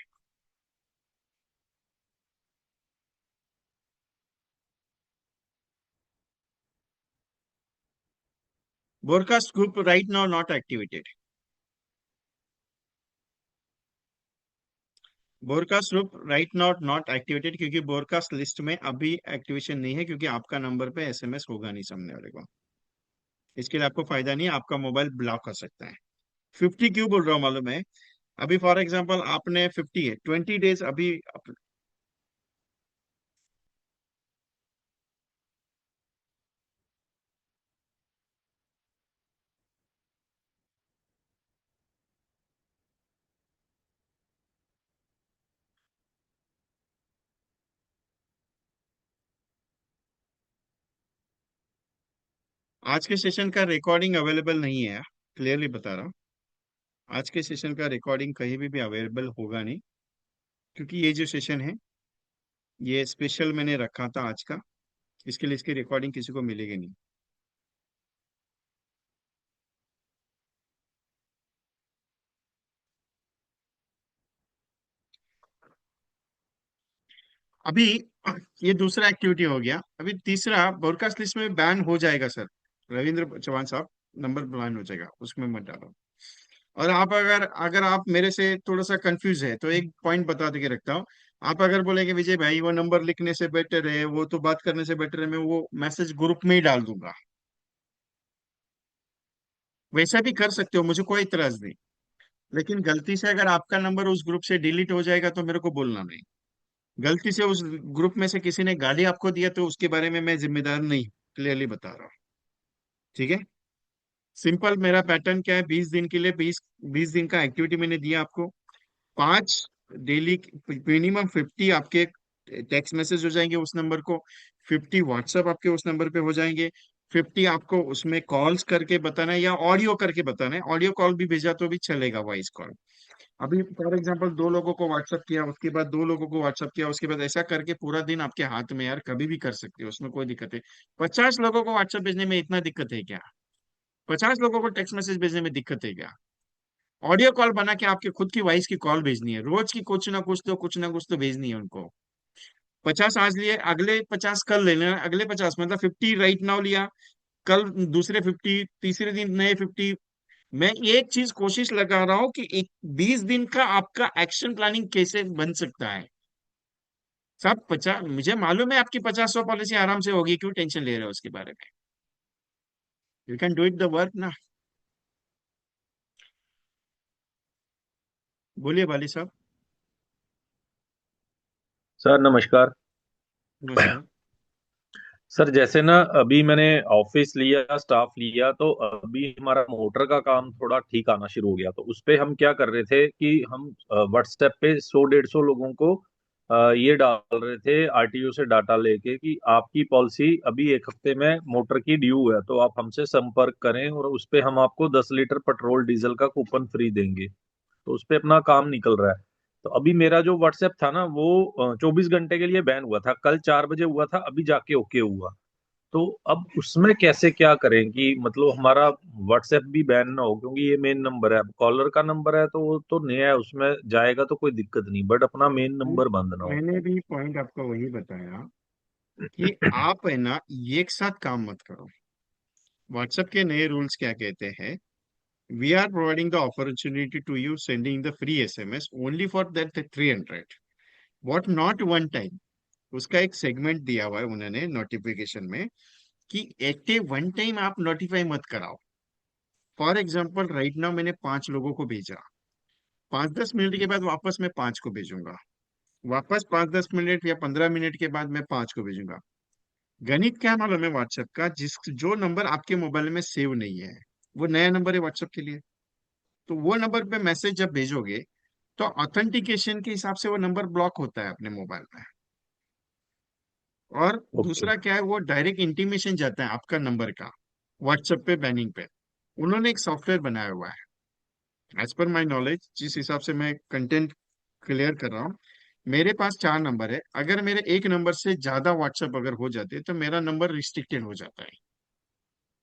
Broadcast group right now not activated. Broadcast group right now not activated, क्योंकि ब्रॉडकास्ट लिस्ट में अभी एक्टिवेशन नहीं है, क्योंकि आपका नंबर पे एसएमएस होगा नहीं सामने वाले को। इसके लिए आपको फायदा नहीं है, आपका मोबाइल ब्लॉक कर सकता है। 50 क्यों बोल रहा हूँ मालूम है? अभी फॉर एग्जांपल आपने 50 है, 20 डेज अभी आज के सेशन का रिकॉर्डिंग अवेलेबल नहीं है, क्लियरली बता रहा हूँ। आज के सेशन का रिकॉर्डिंग कहीं भी अवेलेबल होगा नहीं, क्योंकि ये जो सेशन है ये स्पेशल मैंने रखा था आज का, इसके लिए इसकी रिकॉर्डिंग किसी को मिलेगी नहीं। अभी ये दूसरा एक्टिविटी हो गया, अभी तीसरा ब्रॉडकास्ट लिस्ट में बैन हो जाएगा सर, रविंद्र चौहान साहब, नंबर बैन हो जाएगा, उसमें मत डालो। और आप अगर अगर आप मेरे से थोड़ा सा कंफ्यूज है तो एक पॉइंट बता के रखता हूँ। आप अगर बोलेंगे विजय भाई वो नंबर लिखने से बेटर है, वो तो बात करने से बेटर है, मैं वो मैसेज ग्रुप में ही डाल दूंगा, वैसा भी कर सकते हो, मुझे कोई इतराज नहीं। लेकिन गलती से अगर आपका नंबर उस ग्रुप से डिलीट हो जाएगा तो मेरे को बोलना नहीं। गलती से उस ग्रुप में से किसी ने गाली आपको दिया तो उसके बारे में मैं जिम्मेदार नहीं, क्लियरली बता रहा हूँ। ठीक है? सिंपल मेरा पैटर्न क्या है, 20 दिन के लिए 20 दिन का एक्टिविटी मैंने दिया आपको। 5 डेली, मिनिमम 50 आपके टेक्स्ट मैसेज हो जाएंगे उस नंबर को, 50 व्हाट्सएप आपके उस नंबर पे हो जाएंगे, 50 आपको उसमें कॉल्स करके बताना है या ऑडियो करके बताना है, ऑडियो कॉल भी भेजा तो भी चलेगा, वॉइस कॉल। अभी फॉर एग्जांपल 2 लोगों को व्हाट्सएप किया, उसके बाद 2 लोगों को व्हाट्सएप किया, उसके बाद ऐसा करके पूरा दिन आपके हाथ में यार, कभी भी कर सकते हो, उसमें कोई दिक्कत है। 50 लोगों को व्हाट्सएप भेजने में इतना दिक्कत है क्या? 50 लोगों को टेक्स्ट मैसेज भेजने में दिक्कत है क्या? ऑडियो कॉल बना के आपके खुद की वॉइस की कॉल भेजनी है, रोज की कुछ ना कुछ तो भेजनी है उनको। 50 आज लिए, अगले 50 कल ले लेना, अगले 50 मतलब 50 राइट नाउ लिया, कल दूसरे 50, तीसरे दिन नए 50। मैं एक चीज कोशिश लगा रहा हूं कि एक 20 दिन का आपका एक्शन प्लानिंग कैसे बन सकता है। सब 50, मुझे मालूम है आपकी 50-100 पॉलिसी आराम से होगी, क्यों टेंशन ले रहे हो उसके बारे में? You can do it the work ना। बोलिए वाली साहब। सर नमस्कार। नमस्कार। सर जैसे ना अभी मैंने ऑफिस लिया, स्टाफ लिया, तो अभी हमारा मोटर का काम थोड़ा ठीक आना शुरू हो गया। तो उस पे हम क्या कर रहे थे कि हम व्हाट्सएप पे 100-150 लोगों को ये डाल रहे थे आरटीओ से डाटा लेके कि आपकी पॉलिसी अभी 1 हफ्ते में मोटर की ड्यू है, तो आप हमसे संपर्क करें और उस पे हम आपको 10 लीटर पेट्रोल डीजल का कूपन फ्री देंगे। तो उस पे अपना काम निकल रहा है। तो अभी मेरा जो व्हाट्सएप था ना वो 24 घंटे के लिए बैन हुआ था, कल 4 बजे हुआ था, अभी जाके ओके हुआ। तो अब उसमें कैसे क्या करें कि मतलब हमारा व्हाट्सएप भी बैन ना हो, क्योंकि ये मेन नंबर है। अब कॉलर का नंबर है तो वो तो नया है, उसमें जाएगा तो कोई दिक्कत नहीं, बट अपना मेन नंबर बंद ना हो। मैंने भी पॉइंट आपको वही बताया कि आप है ना, ये एक साथ काम मत करो। व्हाट्सएप के नए रूल्स क्या कहते हैं? We are providing the opportunity to you sending the free SMS only for that 300, what not one time. उसका एक सेगमेंट दिया हुआ है उन्होंने नोटिफिकेशन में, कि एक्टिव वन टाइम आप नोटिफाई मत कराओ। फॉर एग्जाम्पल राइट नाउ मैंने 5 लोगों को भेजा, 5-10 मिनट के बाद वापस मैं 5 को भेजूंगा, वापस 5-10 मिनट या 15 मिनट के बाद मैं 5 को भेजूंगा। गणित क्या मालूम है व्हाट्सएप का, जिस जो नंबर आपके मोबाइल में सेव नहीं है, वो नया नंबर है व्हाट्सएप के लिए। तो वो नंबर पे मैसेज जब भेजोगे तो ऑथेंटिकेशन के हिसाब से वो नंबर ब्लॉक होता है अपने मोबाइल में। और ओके। दूसरा क्या है, वो डायरेक्ट इंटीमेशन जाता है आपका नंबर का व्हाट्सएप पे बैनिंग पे। उन्होंने एक सॉफ्टवेयर बनाया हुआ है, एज पर माई नॉलेज, जिस हिसाब से मैं कंटेंट क्लियर कर रहा हूँ। मेरे पास 4 नंबर है, अगर मेरे एक नंबर से ज्यादा व्हाट्सएप अगर हो जाते तो मेरा नंबर रिस्ट्रिक्टेड हो जाता है।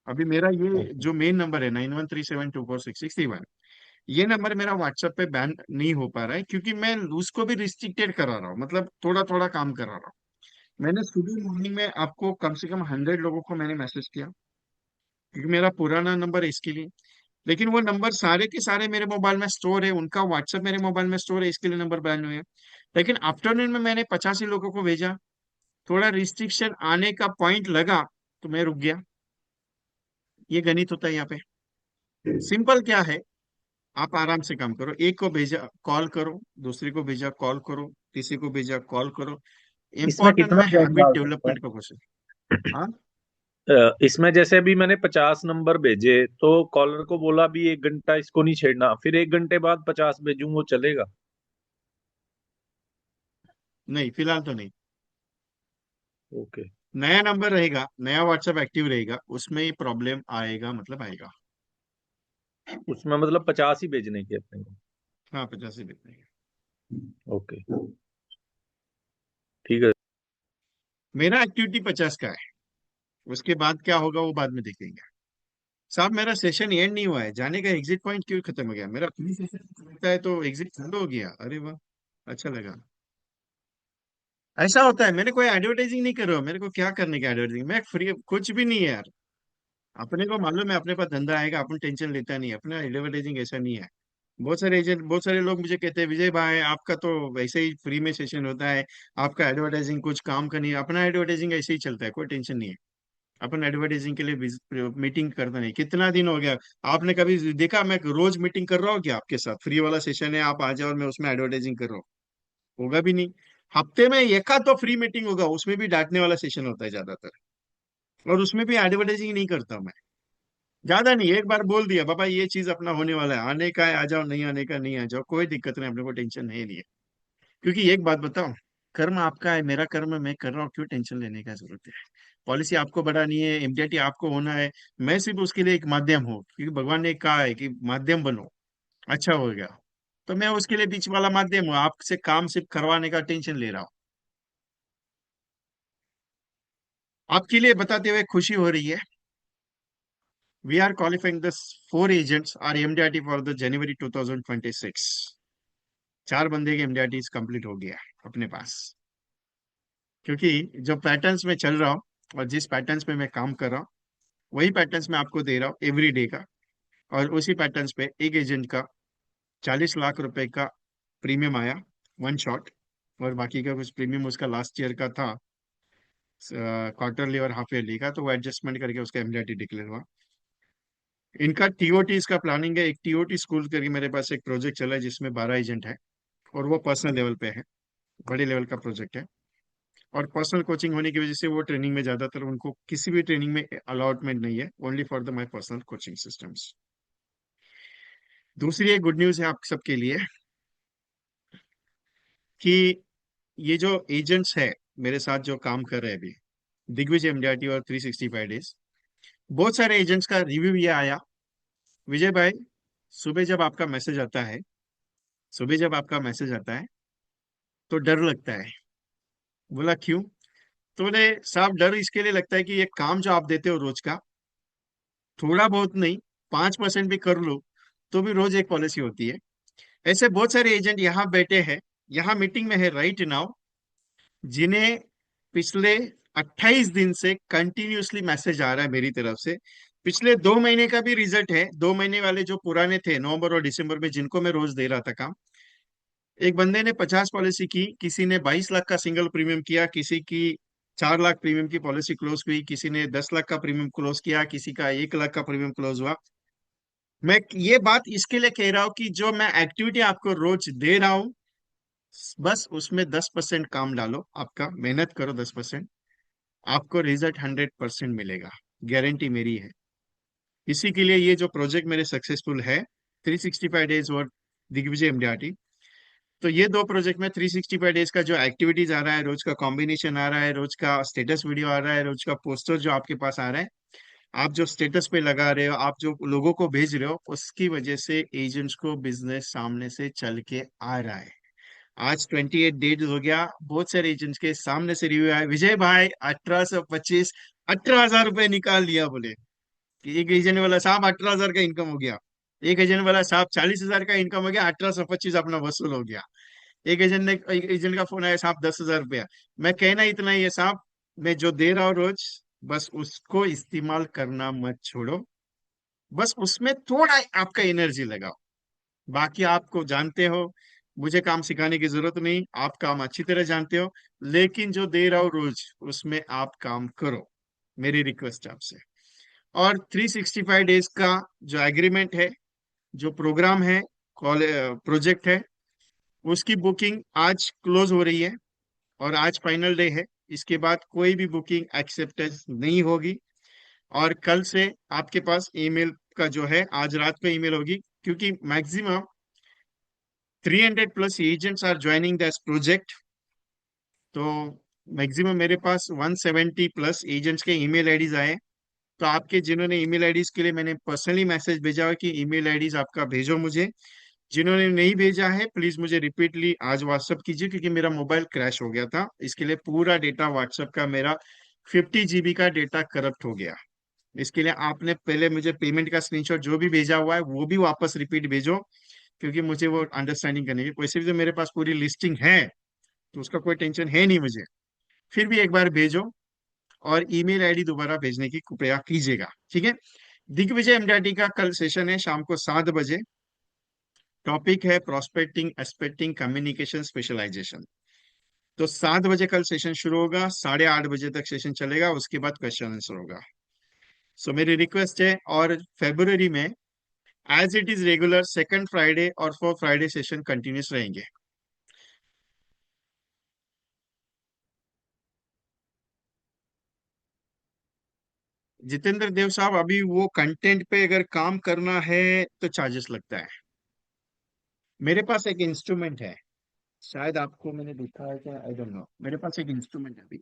अभी मेरा ये ओके। जो मेन नंबर है 9137246631, ये नंबर मेरा व्हाट्सएप पे बैन नहीं हो पा रहा है क्योंकि मैं उसको भी रिस्ट्रिक्टेड करा रहा हूँ, मतलब थोड़ा थोड़ा काम करा रहा हूँ। मैंने सुबह मॉर्निंग में आपको कम से कम 100 लोगों को मैंने मैसेज किया, क्योंकि मेरा पुराना नंबर है इसके लिए। लेकिन वो नंबर सारे के सारे मेरे मोबाइल में स्टोर है, उनका व्हाट्सएप मेरे मोबाइल में स्टोर है, इसके लिए नंबर बैन हुए हैं। लेकिन आफ्टरनून में मैंने 85 लोगों को भेजा, थोड़ा रिस्ट्रिक्शन आने का पॉइंट लगा तो मैं रुक गया। ये गणित होता है यहाँ पे। सिंपल क्या है, आप आराम से काम करो, एक को भेजा कॉल करो, दूसरे को भेजा कॉल करो, तीसरे को भेजा कॉल करो। इसमें इंपॉर्टेंट कितना में गैप हैबिट डाल सकते हैं? डेवलपमेंट का क्वेश्चन। हाँ, इसमें जैसे अभी मैंने 50 नंबर भेजे, तो कॉलर को बोला भी 1 घंटा इसको नहीं छेड़ना, फिर 1 घंटे बाद 50 भेजूं, वो चलेगा? नहीं फिलहाल तो नहीं। ओके। नया नंबर रहेगा, नया व्हाट्सएप एक्टिव रहेगा, उसमें ये प्रॉब्लम आएगा, मतलब आएगा। उसमें मतलब 50 ही भेजने की अपने को? हाँ, 50 ही देते हैं। ओके। ठीक है। मेरा एक्टिविटी 50 का है, उसके बाद क्या होगा वो बाद में देखेंगे। साहब मेरा सेशन एंड नहीं हुआ है, जाने का एग्जिट पॉइंट क्यों खत्म हो गया मेरा, अपनी सेशन लगता है तो एग्जिट चालू हो गया, अरे वाह, अच्छा लगा। ऐसा होता है, मैंने कोई एडवर्टाइजिंग नहीं कर रहा हूँ, मेरे को क्या करने का एडवर्टाइजिंग, मैं फ्री कुछ भी नहीं है यार। अपने को मालूम है अपने पास धंधा आएगा, अपन टेंशन लेता नहीं है, अपना एडवर्टाइजिंग ऐसा नहीं है। बहुत सारे एजेंट, बहुत सारे लोग मुझे कहते हैं, विजय भाई आपका तो वैसे ही फ्री में सेशन होता है, आपका एडवर्टाइजिंग कुछ काम का नहीं है। अपना एडवर्टाइजिंग ऐसे ही चलता है, कोई टेंशन नहीं है। अपन एडवर्टाइजिंग के लिए मीटिंग करते नहीं, कितना दिन हो गया। आपने कभी देखा मैं रोज मीटिंग कर रहा हूँ क्या आपके साथ, फ्री वाला सेशन है आप आ जाओ और मैं उसमें एडवर्टाइजिंग कर रहा हूँ? होगा भी नहीं। हफ्ते में एक आध तो फ्री मीटिंग होगा, उसमें भी डांटने वाला सेशन होता है ज्यादातर, और उसमें भी एडवर्टाइजिंग नहीं करता मैं। ज्यादा नहीं, एक बार बोल दिया बाबा ये चीज अपना होने वाला है, आने का है आ जाओ, नहीं आने का नहीं आ जाओ, कोई दिक्कत नहीं, अपने को टेंशन है नहीं है। क्योंकि एक बात बताओ, कर्म आपका है, मेरा कर्म मैं कर रहा हूँ, क्यों टेंशन लेने का जरूरत है। पॉलिसी आपको बढ़ानी है, एमडीआरटी आपको होना है, मैं सिर्फ उसके लिए एक माध्यम हूँ, क्योंकि भगवान ने कहा है कि माध्यम बनो, अच्छा हो गया। तो मैं उसके लिए बीच वाला माध्यम हूँ, आपसे काम सिर्फ करवाने का टेंशन ले रहा हूँ। आपके लिए बताते हुए खुशी हो रही है, we are qualifying the 4 agents are MDRT for the January 2026। 4 बंदे के एमडीआरटी कंप्लीट हो गया अपने पास। क्योंकि जो पैटर्न्स में चल रहा हूँ और जिस पैटर्न्स में मैं काम कर रहा हूँ, वही पैटर्न्स मैं आपको दे रहा हूँ एवरी डे का। और उसी पैटर्न्स पे एक एजेंट का 40 लाख रुपए का प्रीमियम आया, वन शॉट। और बाकी का कुछ प्रीमियम उसका लास्ट ईयर का था, क्वार्टरली और हाफ ईयरली का, तो वो एडजस्टमेंट करके उसका एमडीआरटी डिक्लेयर हुआ। इनका टीओटी का प्लानिंग है, एक टीओटी स्कूल करके मेरे पास एक प्रोजेक्ट चला है जिसमें 12 एजेंट है, और वो पर्सनल लेवल पे है, बड़े लेवल का प्रोजेक्ट है। और पर्सनल कोचिंग होने की वजह से वो ट्रेनिंग में ज्यादातर उनको किसी भी ट्रेनिंग में अलॉटमेंट नहीं है, only for the my personal coaching systems. दूसरी एक गुड न्यूज है आप सबके लिए, कि ये जो एजेंट्स है मेरे साथ जो काम कर रहे हैं अभी, दिग्विजय एमडीआरटी और 365 डेज, बहुत सारे एजेंट्स का रिव्यू ये आया, विजय भाई सुबह जब आपका मैसेज आता है, सुबह जब आपका मैसेज आता है तो डर लगता है। बोला क्यों? तो बोले साहब डर इसके लिए लगता है कि ये काम जो आप देते हो रोज का, थोड़ा बहुत नहीं, 5% भी कर लो तो भी रोज एक पॉलिसी होती है। ऐसे बहुत सारे एजेंट यहाँ बैठे हैं, यहाँ मीटिंग में है राइट नाउ, जिन्हें पिछले 28 दिन से कंटिन्यूअसली मैसेज आ रहा है मेरी तरफ से। पिछले 2 महीने का भी रिजल्ट है, 2 महीने वाले जो पुराने थे नवंबर और दिसंबर में, जिनको मैं रोज दे रहा था काम। एक बंदे ने 50 पॉलिसी की, किसी ने 22 लाख का सिंगल प्रीमियम किया, किसी की 4 लाख प्रीमियम की पॉलिसी क्लोज हुई, किसी ने 10 लाख का प्रीमियम क्लोज किया, किसी का 1 लाख का प्रीमियम क्लोज हुआ। मैं ये बात इसके लिए कह रहा हूँ कि जो मैं एक्टिविटी आपको रोज दे रहा हूँ, बस उसमें 10% काम डालो, आपका मेहनत करो 10%, आपको रिजल्ट 100% मिलेगा, गारंटी मेरी है। इसी के लिए ये जो प्रोजेक्ट मेरे सक्सेसफुल है, 365 डेज वर्क दिग्विजय एमडीआरटी। तो ये दो प्रोजेक्ट में 365 डेज का जो एक्टिविटीज आ रहा है, रोज का कॉम्बिनेशन आ रहा है, रोज का स्टेटस वीडियो आ रहा है, रोज का पोस्टर जो आपके पास आ रहा है, आप जो स्टेटस पे लगा रहे हो, आप जो लोगों को भेज रहे हो, उसकी वजह से एजेंट्स को बिजनेस सामने से चल के आ रहा है। आज 28 डेज हो गया, बहुत सारे एजेंट्स के सामने से रिव्यू आया, विजय भाई 1825, 18,000 रुपये निकाल लिया बोले। कि एक एजेंट वाला साहब 18,000 का इनकम हो गया, एक एजेंट वाला साहब 40,000 का इनकम हो गया, 1825 अपना वसूल हो गया। एक एजेंट का फोन आया, साहब 10,000 रुपया। मैं कहना इतना ही है साहब, मैं जो दे रहा हूँ रोज, बस उसको इस्तेमाल करना मत छोड़ो, बस उसमें थोड़ा आपका एनर्जी लगाओ। बाकी आपको जानते हो, मुझे काम सिखाने की जरूरत नहीं, आप काम अच्छी तरह जानते हो। लेकिन जो दे रहा हूँ रोज, उसमें आप काम करो, मेरी रिक्वेस्ट है आपसे। और 365 डेज का जो एग्रीमेंट है, जो प्रोग्राम है, प्रोजेक्ट है, उसकी बुकिंग आज क्लोज हो रही है, और आज फाइनल डे है। इसके बाद कोई भी बुकिंग एक्सेप्टेंस नहीं होगी। और कल से आपके पास ईमेल का जो है, आज रात को ईमेल होगी, क्योंकि maximum 300+ agents are joining this project. तो मैक्सिमम मेरे पास 170+ एजेंट्स के ईमेल आईडीज आए। तो आपके जिन्होंने ईमेल आईडीज के लिए मैंने पर्सनली मैसेज भेजा है कि ईमेल आईडीज आपका भेजो मुझे। जिन्होंने नहीं भेजा है, प्लीज मुझे रिपीटली आज व्हाट्सअप कीजिए, क्योंकि मेरा मोबाइल क्रैश हो गया था, इसके लिए पूरा डेटा व्हाट्सअप का मेरा 50 GB का डेटा करप्ट हो गया। इसके लिए आपने पहले मुझे पेमेंट का स्क्रीनशॉट जो भी भेजा हुआ है वो भी वापस रिपीट भेजो, क्योंकि मुझे वो अंडरस्टैंडिंग करनी है। वैसे भी तो मेरे पास पूरी लिस्टिंग है, तो उसका कोई टेंशन है नहीं मुझे। फिर भी एक बार भेजो, और ईमेल आईडी दोबारा भेजने की कृपया कीजिएगा, ठीक है। दिग्विजय एमडीआरटी का कल सेशन है शाम को 7 बजे। टॉपिक है प्रोस्पेक्टिंग, एस्पेक्टिंग, कम्युनिकेशन स्पेशलाइजेशन। तो 7 बजे कल सेशन शुरू होगा, 8:30 बजे तक सेशन चलेगा, उसके बाद क्वेश्चन आंसर होगा। सो मेरी रिक्वेस्ट है, और फेब्रुवरी में as it is regular second Friday और फोर्थ फ्राइडे सेशन कंटिन्यूस रहेंगे। जितेंद्र देव साहब, अभी वो कंटेंट पे अगर काम करना है तो चार्जेस लगता है। मेरे पास एक इंस्ट्रूमेंट है, शायद आपको मैंने दिखा है क्या, आई डोंट नो। मेरे पास एक इंस्ट्रूमेंट है अभी,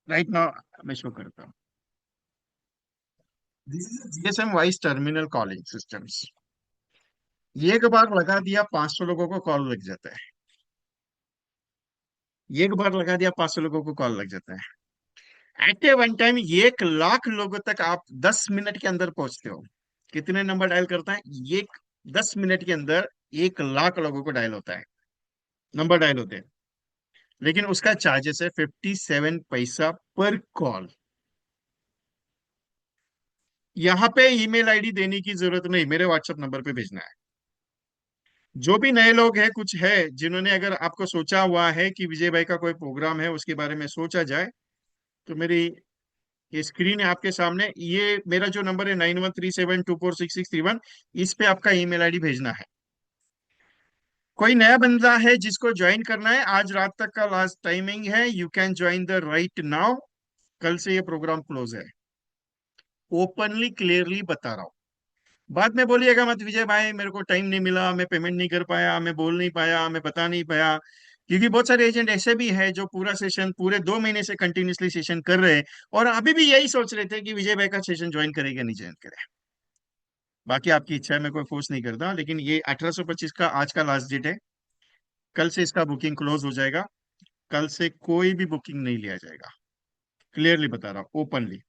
राइट नाउ मैं शो करता हूँ। This is GSM voice terminal calling systems. एक बार लगा दिया 500 लोगों को कॉल लग जाता है। एक बार लगा दिया 500 लोगों को कॉल लग जाता है। एट ए वन टाइम 1 लाख लोगों तक आप 10 मिनट के अंदर पहुंचते हो। कितने नंबर डायल करता है? एक 10 मिनट के अंदर 1 लाख लोगों को डायल होता है, नंबर डायल होते हैं। लेकिन उसका चार्जेस है 57 पैसा पर कॉल। यहाँ पे ईमेल आईडी देने की जरूरत नहीं, मेरे व्हाट्सएप नंबर पे भेजना है। जो भी नए लोग हैं, कुछ है जिन्होंने अगर आपको सोचा हुआ है कि विजय भाई का कोई प्रोग्राम है, उसके बारे में सोचा जाए, तो मेरी ये स्क्रीन है आपके सामने, ये मेरा जो नंबर है 9137246631, इस पे आपका ईमेल आईडी भेजना है। कोई नया बंदा है जिसको ज्वाइन करना है, आज रात तक का लास्ट टाइमिंग है, you can join the right now. कल से ये प्रोग्राम क्लोज है, ओपनली क्लियरली बता रहा हूँ। बाद में बोलिएगा मत, विजय भाई मेरे को टाइम नहीं मिला, मैं पेमेंट नहीं कर पाया, मैं बोल नहीं पाया, मैं बता नहीं पाया। क्योंकि बहुत सारे एजेंट ऐसे भी हैं जो पूरा सेशन पूरे 2 महीने से कंटिन्यूसली सेशन कर रहे हैं, और अभी भी यही सोच रहे थे कि विजय भाई का सेशन ज्वाइन करेगा नहीं ज्वाइन करे। बाकी आपकी इच्छा है, मैं कोई फोर्स नहीं करता, लेकिन ये 1825 का आज का लास्ट डेट है। कल से इसका बुकिंग क्लोज हो जाएगा। कल से कोई भी बुकिंग नहीं लिया जाएगा, क्लियरली बता रहा हूँ, ओपनली,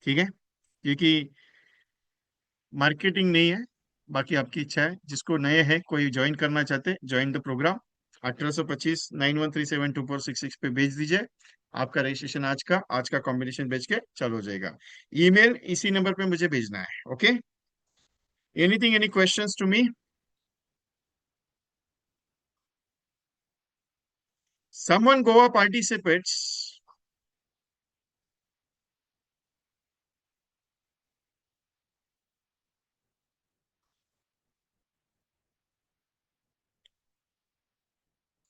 ठीक है। क्योंकि मार्केटिंग नहीं है। बाकी आपकी इच्छा है, जिसको नए है कोई ज्वाइन करना चाहते, ज्वाइन द प्रोग्राम। 1825 91372466 पे भेज दीजिए। आपका रजिस्ट्रेशन आज का कॉम्बिनेशन भेज के चालू हो जाएगा। ईमेल इसी नंबर पे मुझे भेजना है, okay. Anything, any questions to me? Someone Goa participates.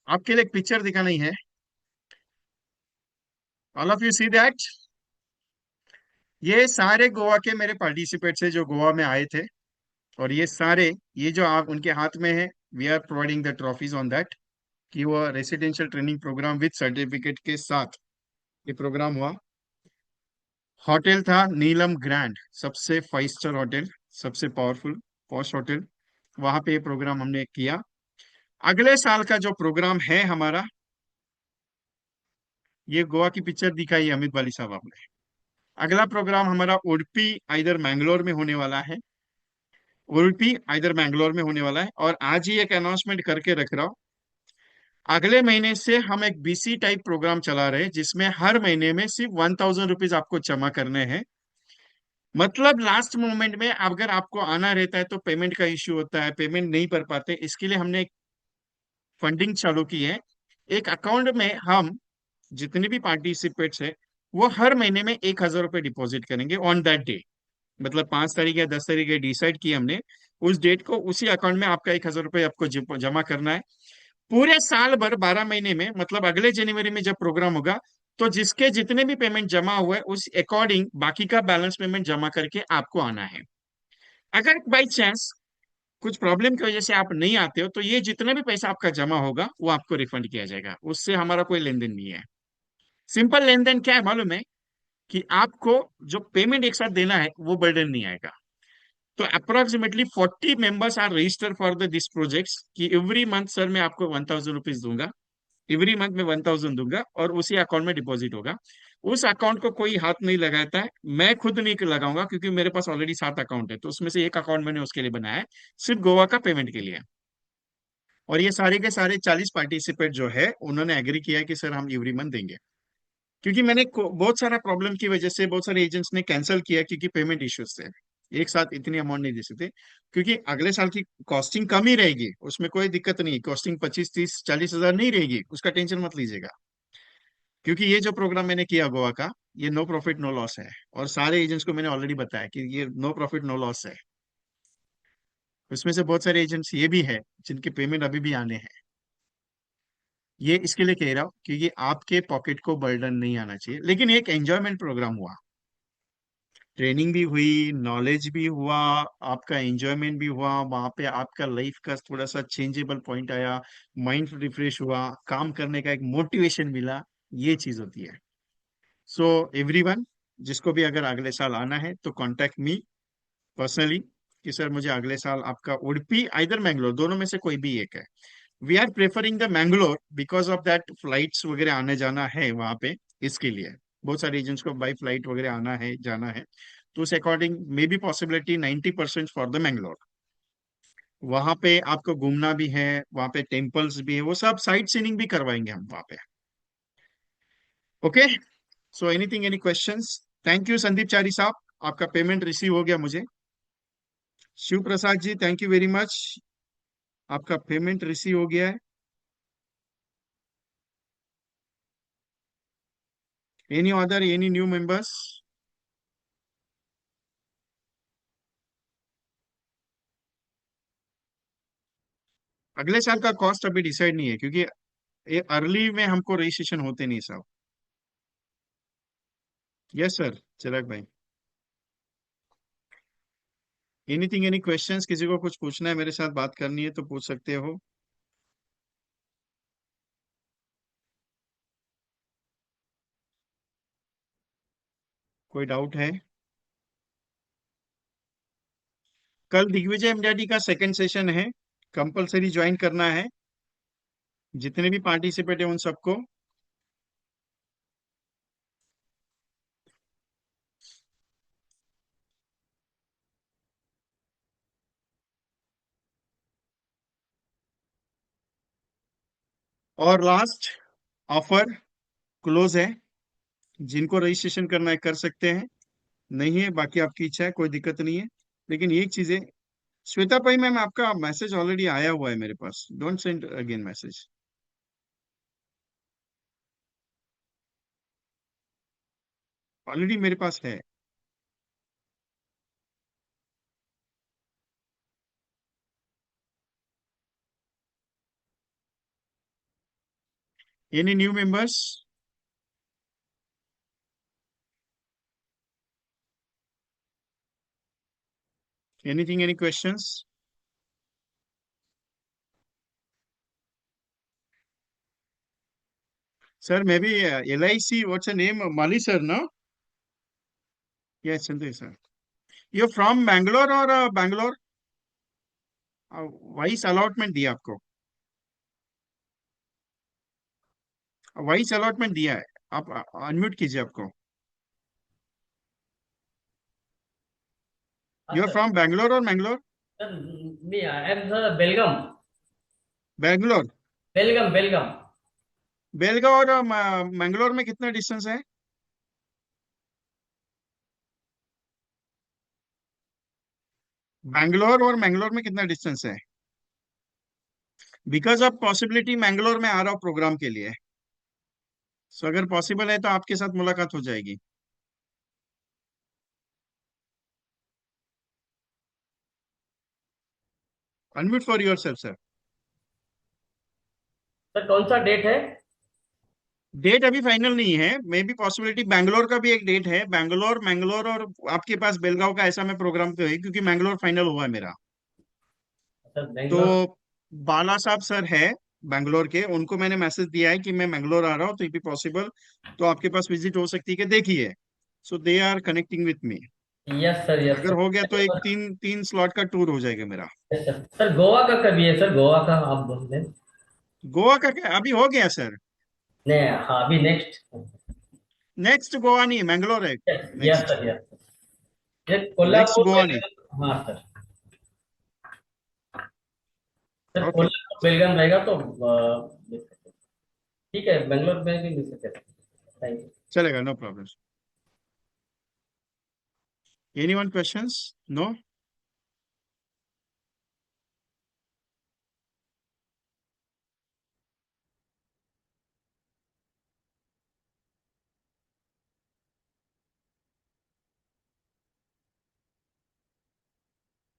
आपके लिए एक पिक्चर दिखाना ही है। All of you see that. ये सारे गोवा के मेरे पार्टिसिपेट्स है जो गोवा में आए थे। और ये सारे, ये जो आप उनके हाथ में है, we are providing the trophies on that, कि वो residential training program with certificate के साथ ये प्रोग्राम हुआ। होटल था नीलम ग्रैंड, सबसे 5 स्टार होटल, सबसे पावरफुल पॉश होटल। वहां पे ये प्रोग्राम हमने किया। अगले साल का जो प्रोग्राम है हमारा, ये गोवा की पिक्चर दिखाई है अमित वाली साहब आपने। अगला प्रोग्राम हमारा उडुपी आइदर मैंगलोर में होने वाला है। उडुपी आइदर मैंगलोर में होने वाला है। और आज ही एक अनाउंसमेंट करके रख रहा हूँ, अगले महीने से हम एक बीसी टाइप प्रोग्राम चला रहे हैं, जिसमें हर महीने में सिर्फ 1000 रुपीज आपको जमा करने हैं। मतलब लास्ट मोमेंट में अगर आपको आना रहता है तो पेमेंट का इश्यू होता है, पेमेंट नहीं कर पाते, इसके लिए हमने एक फंडिंग चालू की है। एक अकाउंट में हम जितने भी पार्टिसिपेट्स है, वो हर महीने में 1000 रुपये डिपॉजिट करेंगे ऑन दैट डे। मतलब 5 तारीख या 10 तारीख डिसाइड किया हमने, उस डेट को उसी अकाउंट में आपका 1000 रुपये आपको जमा करना है। पूरे साल भर 12 महीने में, मतलब अगले जनवरी में जब प्रोग्राम होगा, तो जिसके जितने भी पेमेंट जमा हुए उस अकॉर्डिंग बाकी का बैलेंस पेमेंट जमा करके आपको आना है। अगर बाई चांस कुछ प्रॉब्लम की वजह से आप नहीं आते हो, तो ये जितना भी पैसा आपका जमा होगा वो आपको रिफंड किया जाएगा, उससे हमारा कोई लेन देन नहीं है। सिंपल लेन देन क्या है मालूम है? कि आपको जो पेमेंट एक साथ देना है वो बर्डन नहीं आएगा। तो approximately 40 members are register for the this projects, कि एवरी मंथ सर मैं आपको 1000 रुपीज दूंगा। एवरी मंथ में 1000 दूंगा और उसी अकाउंट में डिपॉजिट होगा। उस अकाउंट को कोई हाथ नहीं लगाता है, मैं खुद नहीं लगाऊंगा, क्योंकि मेरे पास ऑलरेडी 7 अकाउंट है, तो उसमें से एक अकाउंट मैंने उसके लिए बनाया है, सिर्फ गोवा का पेमेंट के लिए। और ये सारे के सारे 40 पार्टिसिपेट जो है उन्होंने एग्री किया है कि सर हम एवरी मंथ देंगे। क्योंकि मैंने बहुत सारा प्रॉब्लम की वजह से बहुत सारे एजेंट्स ने कैंसिल किया, क्योंकि पेमेंट इश्यूज थे, एक साथ इतनी अमाउंट नहीं दे सकते। क्योंकि अगले साल की कॉस्टिंग कम ही रहेगी, उसमें कोई दिक्कत नहीं, कॉस्टिंग 25 30 40 हजार नहीं रहेगी, उसका टेंशन मत लीजिएगा। क्योंकि ये जो प्रोग्राम मैंने किया गोवा का, ये नो प्रॉफिट नो लॉस है। और सारे एजेंट्स को मैंने ऑलरेडी बताया कि ये नो प्रॉफिट नो लॉस है। उसमें से बहुत सारे एजेंट्स ये भी है जिनके पेमेंट अभी भी आने हैं। ये इसके लिए कह रहा हूँ क्योंकि आपके पॉकेट को बर्डन नहीं आना चाहिए, लेकिन एक एंजॉयमेंट प्रोग्राम हुआ, ट्रेनिंग भी हुई, नॉलेज भी हुआ, आपका एंजॉयमेंट भी हुआ, वहां पे आपका लाइफ का थोड़ा सा चेंजेबल पॉइंट आया, माइंड रिफ्रेश हुआ, काम करने का एक मोटिवेशन मिला। ये चीज होती है। सो एवरीवन, जिसको भी अगर अगले साल आना है तो कांटेक्ट मी पर्सनली, कि सर मुझे अगले साल आपका उडुपी आइदर मैंगलोर, दोनों में से कोई भी एक है। We are preferring the Mangalore because of that flights वगैरह आने जाना है वहां पे, इसके लिए बहुत सारे एजेंट्स को बाई फ्लाइट वगैरह आना है जाना है। तो उस according may be possibility 90% for the Mangalore. वहां पे आपको घूमना भी है, वहां पे टेम्पल्स भी है, वो सब साइट सीइंग भी करवाएंगे हम वहां पे। Okay. So anything, any questions? Thank you Sandeep Chari साहब, आपका पेमेंट रिसीव हो गया मुझे। Shiv Prasad ji, thank you very much, आपका पेमेंट रिसीव हो गया है। Any other, any new members? अगले साल का कॉस्ट अभी डिसाइड नहीं है, क्योंकि ये अर्ली में हमको रजिस्ट्रेशन होते नहीं सब। यस सर चिराग भाई। Anything, any questions? किसी को कुछ पूछना है, मेरे साथ बात करनी है तो पूछ सकते हो। कोई डाउट है? कल दिग्विजय एमडीडी का सेकंड सेशन है, कंपलसरी ज्वाइन करना है जितने भी पार्टिसिपेट है उन सबको। और लास्ट ऑफर क्लोज है, जिनको रजिस्ट्रेशन करना है कर सकते हैं, नहीं है बाकी आपकी इच्छा है, कोई दिक्कत नहीं है। लेकिन एक चीज है, श्वेता भाई मैम, आपका मैसेज ऑलरेडी आया हुआ है मेरे पास, don't send again message. Already मेरे पास है। Any new members? Anything, any questions? Sir maybe LIC, what's name, Mali sir ना? Yes Sandesh sir. You from Bangalore और बैंगलोर? वाइस अलॉटमेंट दिया आपको? वाइस अलॉटमेंट दिया है। आप अनम्यूट कीजिए आपको। हाँ you are sir. From Bangalore और Mangalore? Sir me I am sir Belgaum. Bangalore. Belgaum Belgaum. Belgaon और मैंगलोर में कितना डिस्टेंस है? बैंगलोर और मैंगलोर में कितना डिस्टेंस है? बिकॉज ऑफ पॉसिबिलिटी मैंगलोर में आ रहा हूँ प्रोग्राम के लिए। सो अगर पॉसिबल है तो आपके साथ मुलाकात हो जाएगी। Unmute for your self sir. Sir कौन सा डेट है? डेट अभी फाइनल नहीं है, मे बी पॉसिबिलिटी बैंगलोर का भी एक डेट है, बैंगलोर मैंगलोर और आपके पास बेलगांव का, ऐसा मैं प्रोग्राम पे है क्योंकि मैंगलोर फाइनल हुआ है मेरा। सर बेंगलोर। तो बाला साहब सर है बैंगलोर के, उनको मैंने मैसेज दिया है कि मैं बैंगलोर आ रहा हूँ, तो इफ पॉसिबल तो आपके पास विजिट हो सकती है कि देखिए। So they are connecting with me. Yes sir yes अगर सर। हो गया तो एक तीन तीन स्लॉट का टूर हो जाएगा मेरा। Yes sir. सर गोवा का कभी है सर? गोवा का आप बोल रहे हैं? गोवा का क्या अभी हो गया सर? नहीं, हाँ अभी नेक्स्ट। नेक्स्ट गोवा नहीं, मैंगलोर है। Yes yes next. Sir yes. ये नेक्स्ट कोल्हापुर गोवा नहीं। बेलगाम, हाँ sir. Sir okay. Kolhapur Belgaum रहेगा तो ठीक है, बेंगलोर में भी मिल सकते हैं। Thank you. चलेगा, no problem. Any one questions? No?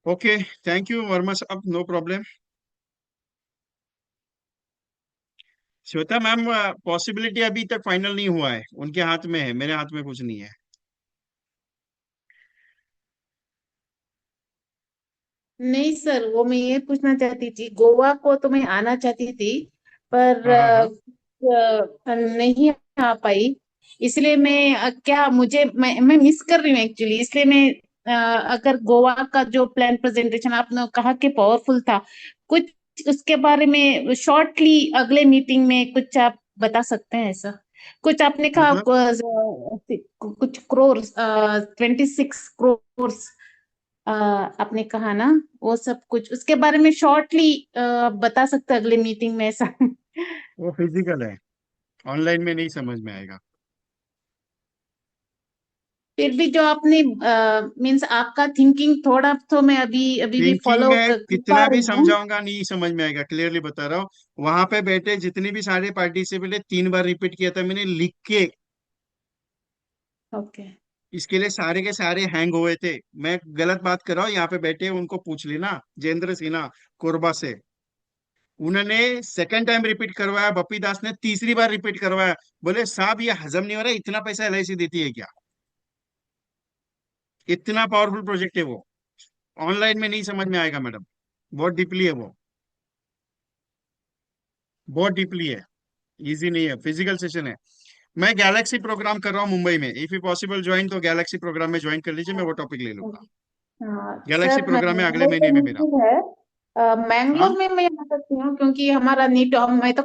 Okay, thank you Verma साहब, no problem. Shweta ma'am, possibility अभी तक फाइनल नहीं हुआ है, उनके हाथ में है, मेरे हाथ में कुछ नहीं है। नहीं सर, वो मैं ये पूछना चाहती थी, गोवा को तो मैं आना चाहती थी पर हाँ हाँ हाँ। नहीं आ पाई। इसलिए मैं क्या मुझे मैं मिस कर रही हूँ एक्चुअली, इसलिए मैं अगर गोवा का जो प्लान प्रेजेंटेशन आपने कहा कि पावरफुल था, कुछ उसके बारे में शॉर्टली अगले मीटिंग में कुछ आप बता सकते हैं ऐसा? कुछ आपने कहा मतलब कुछ क्रोर्स, 26 करोड़ आपने कहा ना, वो सब कुछ उसके बारे में शॉर्टली बता सकते हैं अगले मीटिंग में ऐसा? वो फिजिकल है, ऑनलाइन में नहीं समझ में आएगा। फिर भी जो आपने मीन्स आपका थिंकिंग थोड़ा तो मैं अभी अभी भी थिंकिंग फॉलो में कर पा कितना भी रही हूँ। समझाऊंगा नहीं समझ में आएगा, क्लियरली बता रहा हूँ। वहां पे बैठे जितने भी सारे पार्टिसिपेंट 3 बार रिपीट किया था मैंने लिख के। ओके। इसके लिए सारे के सारे हैंग हुए थे। मैं गलत बात कर रहा हूँ, यहाँ पे बैठे उनको पूछ लेना, जयेंद्र सिन्हा कोरबा से। उन्होंने सेकंड टाइम रिपीट करवाया, बप्पी दास ने तीसरी बार रिपीट करवाया। बोले साहब ये हजम नहीं हो रहा, इतना पैसा LIC देती है क्या? इतना पावरफुल प्रोजेक्ट है वो, ऑनलाइन में नहीं समझ में आएगा मैडम। बहुत डीपली है वो, बहुत डीपली है, इजी नहीं है, फिजिकल सेशन है। मैं गैलेक्सी प्रोग्राम कर रहा हूँ मुंबई में, इफ यू पॉसिबल ज्वाइन तो गैलेक्सी प्रोग्राम में ज्वाइन कर लीजिए, मैं वो टॉपिक ले लूंगा। हाँ गैलेक्सी सर, प्रोग्राम है अगले मैंगलोर महीने तो में मेरा। मुश्किल है। हाँ। मैंगलोर में मैं आ सकती हूँ क्योंकि हमारा नेटिव, हम तो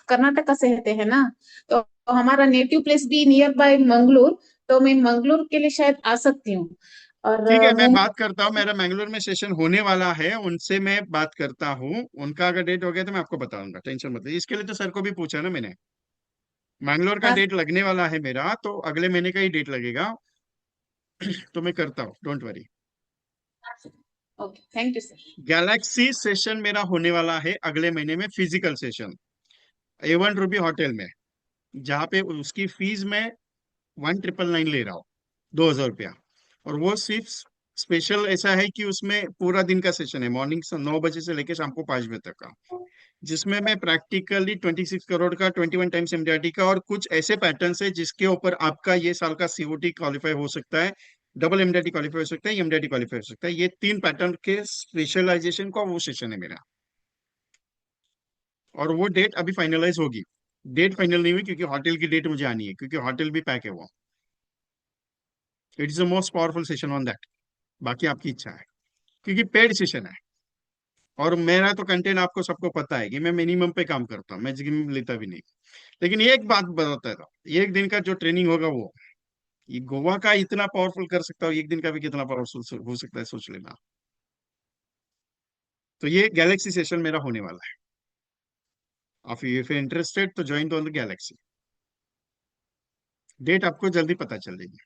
कर्नाटका से रहते हैं ना, तो हमारा नेटिव प्लेस भी नियर बाय मंगलोर, तो मैं मंगलोर के लिए शायद आ सकती हूँ। और ठीक है, मैं बात करता हूँ, मुंबई। मेरा मैंगलोर में सेशन होने वाला है, उनसे मैं बात करता हूँ। उनका अगर डेट हो गया तो मैं आपको बताऊंगा, टेंशन मत लीजिए। इसके लिए तो सर को भी पूछा ना मैंने। मैंगलोर का हाँ। डेट लगने वाला है मेरा, तो अगले महीने का ही डेट लगेगा। तो मैं करता हूँ, don't worry. Okay, thank you sir. Galaxy session मेरा होने वाला है अगले महीने में, फिजिकल सेशन, A1 रुपी होटल में, जहाँ पे उसकी फीस मैं 1999 ले रहा हूँ, 2000 रुपया। और वो सिर्फ स्पेशल ऐसा है कि उसमें पूरा दिन का सेशन है, मॉर्निंग 9 बजे से लेकर शाम को 5 बजे तक का। जिसमें मैं प्रैक्टिकली 26 करोड़ का 21 टाइम्स एमडीआरटी का और कुछ ऐसे पैटर्न है जिसके ऊपर आपका ये साल का सीओटी क्वालिफाई हो सकता है, डबल एमडीआरटी क्वालिफाई हो सकता है, एमडीआरटी क्वालिफाई हो सकता है। ये 3 पैटर्न के स्पेशलाइजेशन का वो सेशन है मेरा, और वो डेट अभी फाइनलाइज होगी। डेट फाइनल नहीं हुई क्योंकि होटल की डेट मुझे आनी है, क्योंकि होटल भी पैक है वो। It is the most powerful session on that. बाकी आपकी इच्छा है, क्योंकि पेड सेशन है। और मेरा तो कंटेंट आपको सबको पता है कि मैं मिनिमम पे काम करता हूँ, मैं जिम लेता भी नहीं। लेकिन ये एक बात बताता था, एक दिन का जो ट्रेनिंग होगा वो, ये गोवा का इतना पावरफुल कर सकता हूँ, एक दिन का भी कितना पावरफुल हो सकता है सोच लेना। तो ये गैलेक्सी सेशन मेरा होने वाला है। आप इफ इंटरेस्टेड तो join on the galaxy. Date आपको जल्दी पता चल जाएगी।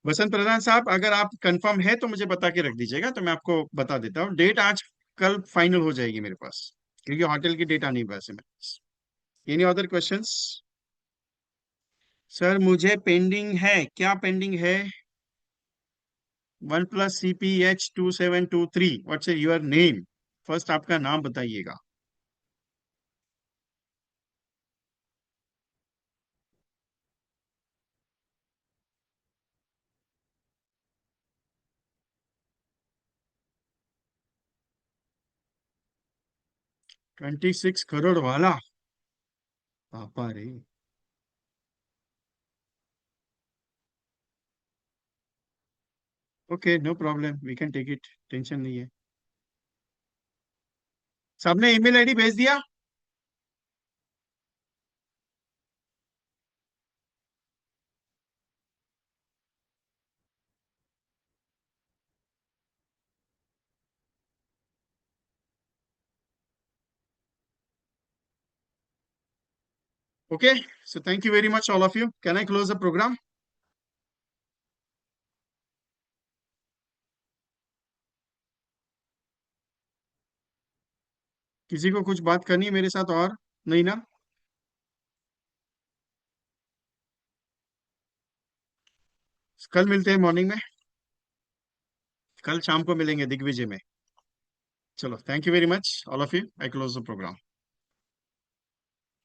बसंत प्रधान साहब, अगर आप कंफर्म है तो मुझे बता के रख दीजिएगा, तो मैं आपको बता देता हूँ। डेट आज कल फाइनल हो जाएगी मेरे पास, क्योंकि होटल की डेट आनी है वैसे मेरे पास। Any other questions? सर मुझे पेंडिंग है, क्या पेंडिंग है? OnePlus CPH2723, what's your name? First आपका नाम बताइएगा। ₹26 करोड़ वाला? पापा रे। Okay, no problem, we can take it, tension नहीं है। सबने ईमेल आईडी भेज दिया? Okay, so thank you very much all of you. Can I close the programme? किसी को कुछ बात करनी है मेरे साथ और? नहीं ना? कल मिलते हैं मॉर्निंग में, कल शाम को मिलेंगे दिग्विजय में। चलो, thank you very much all of you, I close the programme.